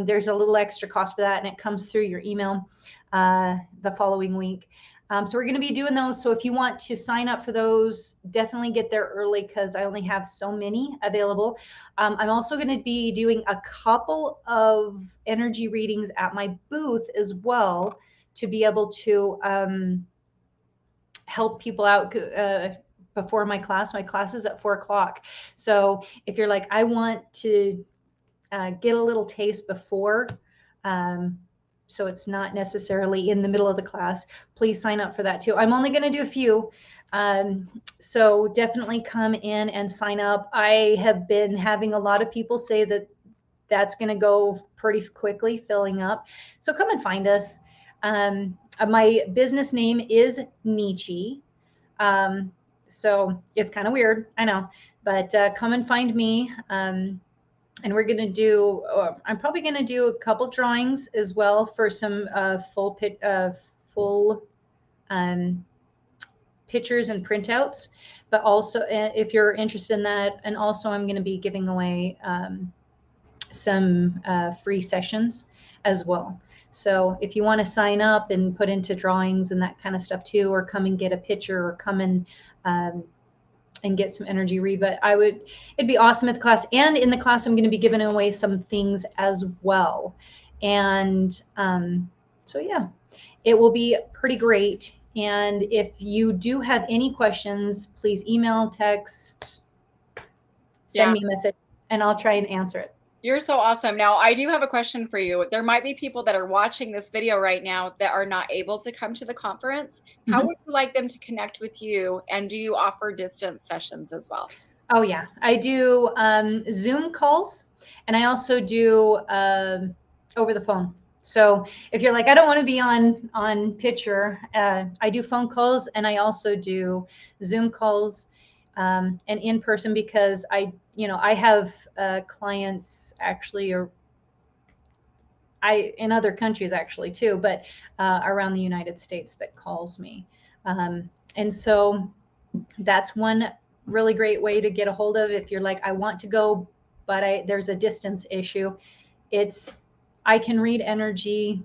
there's a little extra cost for that, and it comes through your email the following week. So we're going to be doing those. So if you want to sign up for those, definitely get there early, because I only have so many available. I'm also going to be doing a couple of energy readings at my booth as well, to be able to help people out before my class. My class is at 4:00. So if you're like, I want to get a little taste before, so it's not necessarily in the middle of the class, please sign up for that too. I'm only going to do a few. So definitely come in and sign up. I have been having a lot of people say that that's going to go pretty quickly filling up. So come and find us. My business name is Nichi. So it's kind of weird, I know, but come and find me. And we're going to do, I'm probably going to do a couple drawings as well for some full pictures and printouts, but also if you're interested in that. And also I'm going to be giving away some free sessions as well. So if you want to sign up and put into drawings and that kind of stuff too, or come and get a picture, or come and get some energy read, but it'd be awesome at the class. And in the class, I'm going to be giving away some things as well. And so yeah, it will be pretty great. And if you do have any questions, please email, text, send me a message, and I'll try and answer it. You're so awesome. Now, I do have a question for you. There might be people that are watching this video right now that are not able to come to the conference. How would you like them to connect with you? And do you offer distance sessions as well? Oh, yeah. I do Zoom calls, and I also do over the phone. So if you're like, I don't want to be on picture, I do phone calls, and I also do Zoom calls and in person, because I have clients actually, or in other countries actually too, but around the United States that calls me. And so that's one really great way to get a hold of. If you're like, I want to go, but there's a distance issue. I can read energy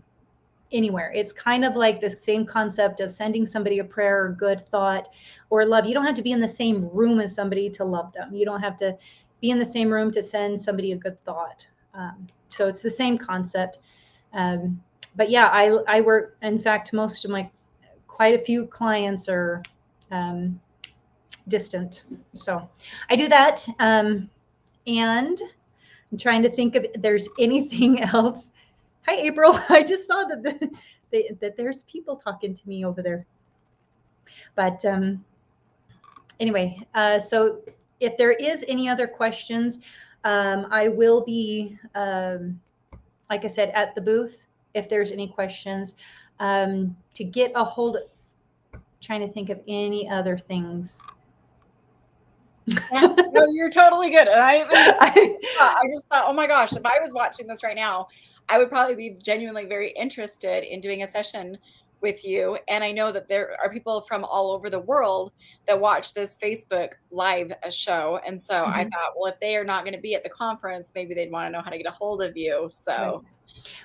anywhere. It's kind of like the same concept of sending somebody a prayer or good thought or love. You don't have to be in the same room as somebody to love them. You don't have to be in the same room to send somebody a good thought. So it's the same concept. But yeah, I work, in fact, quite a few clients are distant. So I do that. And I'm trying to think if there's anything else. Hi, April. I just saw that that there's people talking to me over there. But anyway, so if there is any other questions, I will be, like I said, at the booth if there's any questions. To get a hold of, trying to think of any other things. Yeah, no, you're totally good. And I just thought, oh my gosh, if I was watching this right now, I would probably be genuinely very interested in doing a session with you. And I know that there are people from all over the world that watch this Facebook live show. And so I thought, well, if they are not going to be at the conference, maybe they'd want to know how to get a hold of you. So,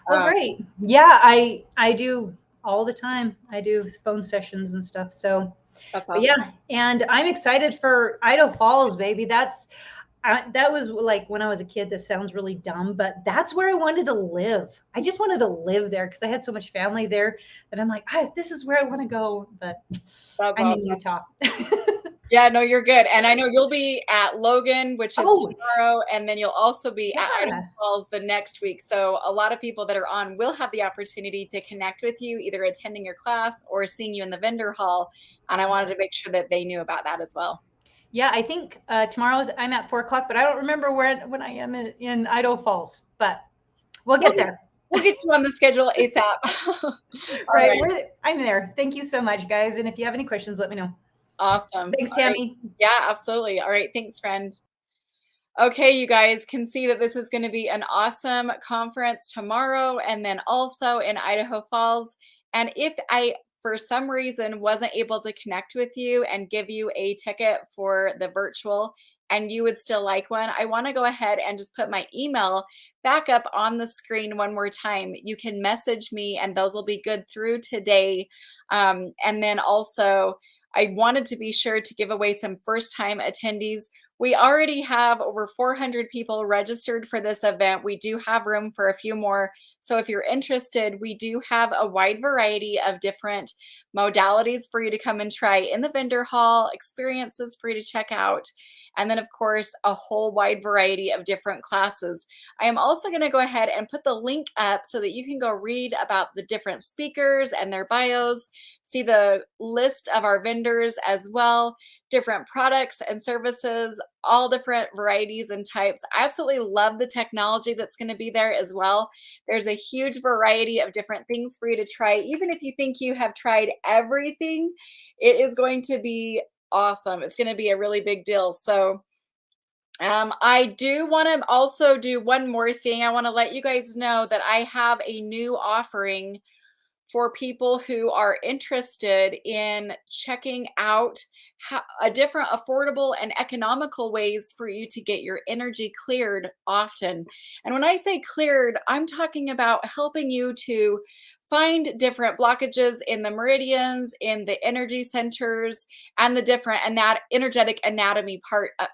well, great. Yeah, I do all the time. I do phone sessions and stuff. So that's awesome. Yeah, and I'm excited for Idaho Falls, baby. That was like when I was a kid. This sounds really dumb, but that's where I wanted to live. I just wanted to live there because I had so much family there that I'm like, this is where I want to go. But I'm in Utah. Yeah, no, you're good. And I know you'll be at Logan, which is tomorrow, and then you'll also be at Idaho Falls the next week. So a lot of people that are on will have the opportunity to connect with you, either attending your class or seeing you in the vendor hall. And I wanted to make sure that they knew about that as well. Yeah, I think tomorrow's I'm at 4:00, but I don't remember when I am in Idaho Falls. But we'll get there. We'll get you on the schedule ASAP. Right. I'm there. Thank you so much, guys. And if you have any questions, let me know. Awesome. Thanks, Tammy. Right. Yeah, absolutely. All right. Thanks, friend. Okay, you guys can see that this is going to be an awesome conference tomorrow and then also in Idaho Falls. And if I, for some reason, wasn't able to connect with you and give you a ticket for the virtual and you would still like one, I want to go ahead and just put my email back up on the screen one more time. You can message me and those will be good through today. And then also, I wanted to be sure to give away some first-time attendees. We already have over 400 people registered for this event. We do have room for a few more. So if you're interested, we do have a wide variety of different modalities for you to come and try in the vendor hall, experiences for you to check out, and then of course, a whole wide variety of different classes. I am also going to go ahead and put the link up so that you can go read about the different speakers and their bios, see the list of our vendors as well, different products and services, all different varieties and types. I absolutely love the technology that's going to be there as well. There's a huge variety of different things for you to try. Even if you think you have tried everything, it is going to be awesome. It's going to be a really big deal. So I do want to also do one more thing. I want to let you guys know that I have a new offering for people who are interested in checking out a different affordable and economical ways for you to get your energy cleared often. And when I say cleared, I'm talking about helping you to find different blockages in the meridians, in the energy centers, and the different energetic anatomy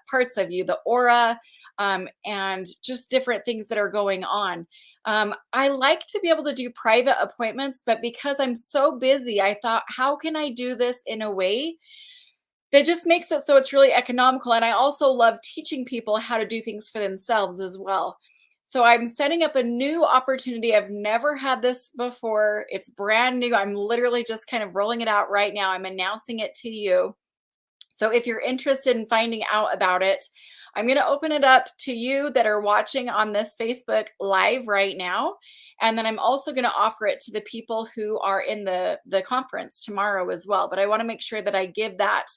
parts of you, the aura, and just different things that are going on. I like to be able to do private appointments, but because I'm so busy, I thought, how can I do this in a way that just makes it so it's really economical? And I also love teaching people how to do things for themselves as well. So I'm setting up a new opportunity. I've never had this before. It's brand new. I'm literally just kind of rolling it out right now. I'm announcing it to you. So if you're interested in finding out about it, I'm going to open it up to you that are watching on this Facebook Live right now. And then I'm also going to offer it to the people who are in the conference tomorrow as well. But I want to make sure that I give that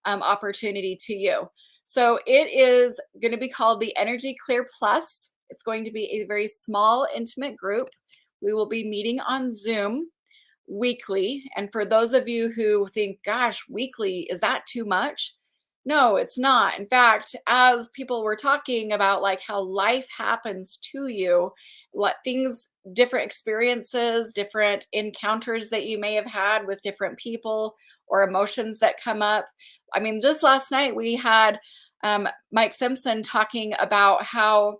opportunity to you. So it is going to be called the Energy Clear Plus. It's going to be a very small, intimate group. We will be meeting on Zoom weekly. And for those of you who think, gosh, weekly, is that too much? No, it's not. In fact, as people were talking about like how life happens to you, what things, different experiences, different encounters that you may have had with different people or emotions that come up. I mean, just last night we had Mike Simpson talking about how,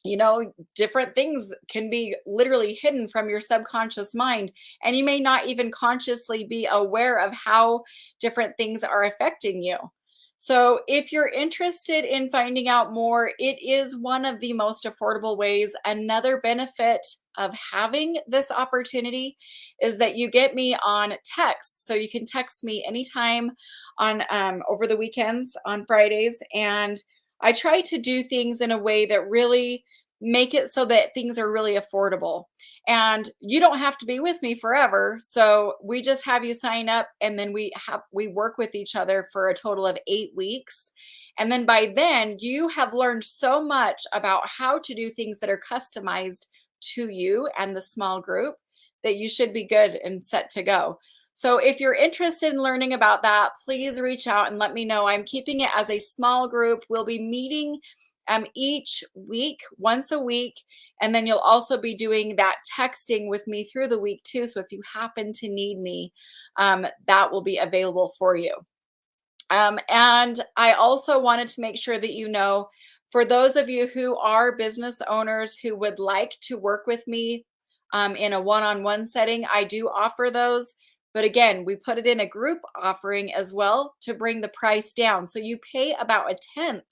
you know, different things can be literally hidden from your subconscious mind, and you may not even consciously be aware of how different things are affecting you. So if you're interested in finding out more, it is one of the most affordable ways. Another benefit of having this opportunity is that you get me on text. So you can text me anytime on over the weekends on Fridays. And I try to do things in a way that really make it so that things are really affordable. And you don't have to be with me forever. So we just have you sign up, and then we work with each other for a total of 8 weeks. And then by then you have learned so much about how to do things that are customized to you and the small group that you should be good and set to go. So if you're interested in learning about that, please reach out and let me know. I'm keeping it as a small group. We'll be meeting each week, once a week. And then you'll also be doing that texting with me through the week too. So if you happen to need me, that will be available for you. And I also wanted to make sure that you know, for those of you who are business owners who would like to work with me in a one-on-one setting, I do offer those. But again, we put it in a group offering as well to bring the price down. So you pay about 1/10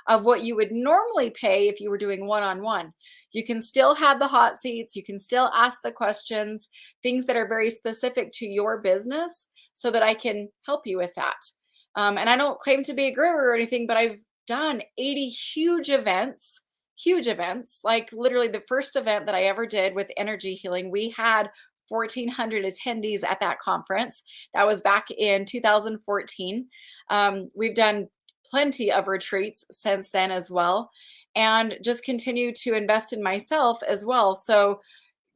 of what you would normally pay if you were doing one-on-one. You can still have the hot seats. You can still ask the questions, things that are very specific to your business, so that I can help you with that. And I don't claim to be a guru or anything, but I've done 80 huge events, like literally the first event that I ever did with energy healing. We had 1,400 attendees at that conference. That was back in 2014. We've done plenty of retreats since then as well, and just continue to invest in myself as well. So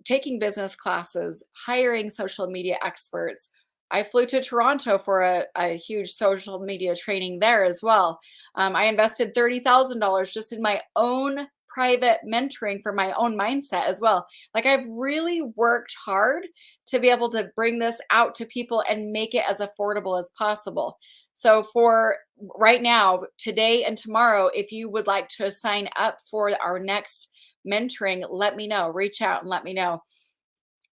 taking business classes, hiring social media experts. I flew to Toronto for a huge social media training there as well. I invested $30,000 just in my own private mentoring for my own mindset as well. Like, I've really worked hard to be able to bring this out to people and make it as affordable as possible. So for right now, today and tomorrow, if you would like to sign up for our next mentoring, let me know. Reach out and let me know.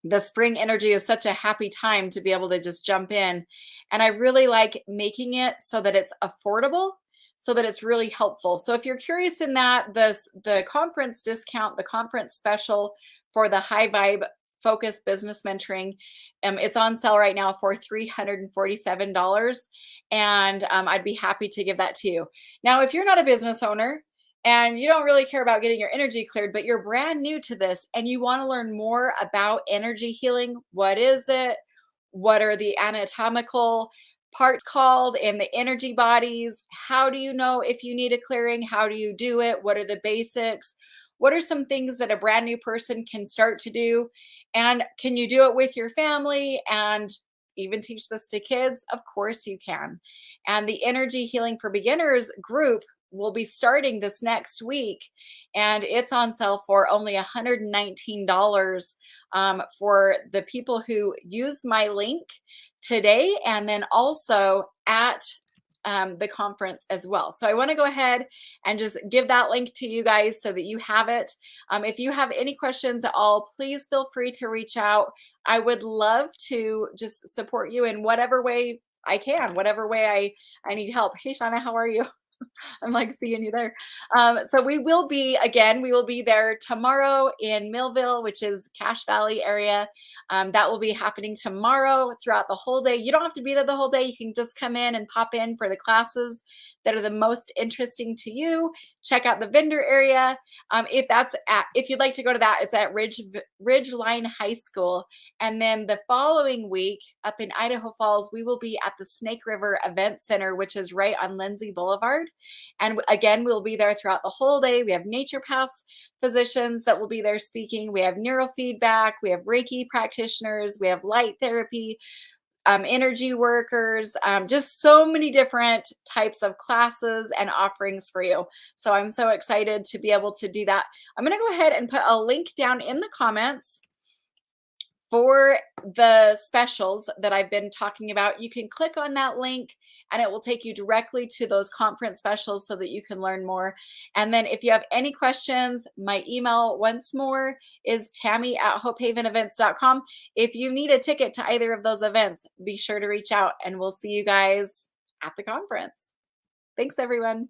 The spring energy is such a happy time to be able to just jump in. And I really like making it so that it's affordable, so that it's really helpful. So if you're curious in that, the conference discount, the conference special for the high vibe focused business mentoring, it's on sale right now for $347. And I'd be happy to give that to you. Now, if you're not a business owner and you don't really care about getting your energy cleared, but you're brand new to this and you want to learn more about energy healing, what is it? What are the anatomical parts called and the energy bodies? How do you know if you need a clearing? How do you do it? What are the basics? What are some things that a brand new person can start to do? And can you do it with your family and even teach this to kids? Of course you can. And the Energy Healing for Beginners group will be starting this next week, and it's on sale for only $119 for the people who use my link today, and then also at the conference as well. So I want to go ahead and just give that link to you guys so that you have it. If you have any questions at all, please feel free to reach out. I would love to just support you in whatever way I can, whatever way I need help. Hey, Shauna, how are you? I'm like seeing you there. So we will be there tomorrow in Millville, which is Cache Valley area. That will be happening tomorrow throughout the whole day. You don't have to be there the whole day. You can just come in and pop in for the classes that are the most interesting to you. Check out the vendor area. If you'd like to go to that, it's at Ridgeline High School. And then the following week up in Idaho Falls, we will be at the Snake River Event Center, which is right on Lindsay Boulevard. And again, we'll be there throughout the whole day. We have naturopath physicians that will be there speaking. We have neurofeedback. We have Reiki practitioners. We have light therapy, energy workers, just so many different types of classes and offerings for you. So I'm so excited to be able to do that. I'm going to go ahead and put a link down in the comments for the specials that I've been talking about. You can click on that link and it will take you directly to those conference specials so that you can learn more. And then if you have any questions, my email once more is tammy@hopehavenevents.com. If you need a ticket to either of those events, be sure to reach out and we'll see you guys at the conference. Thanks, everyone.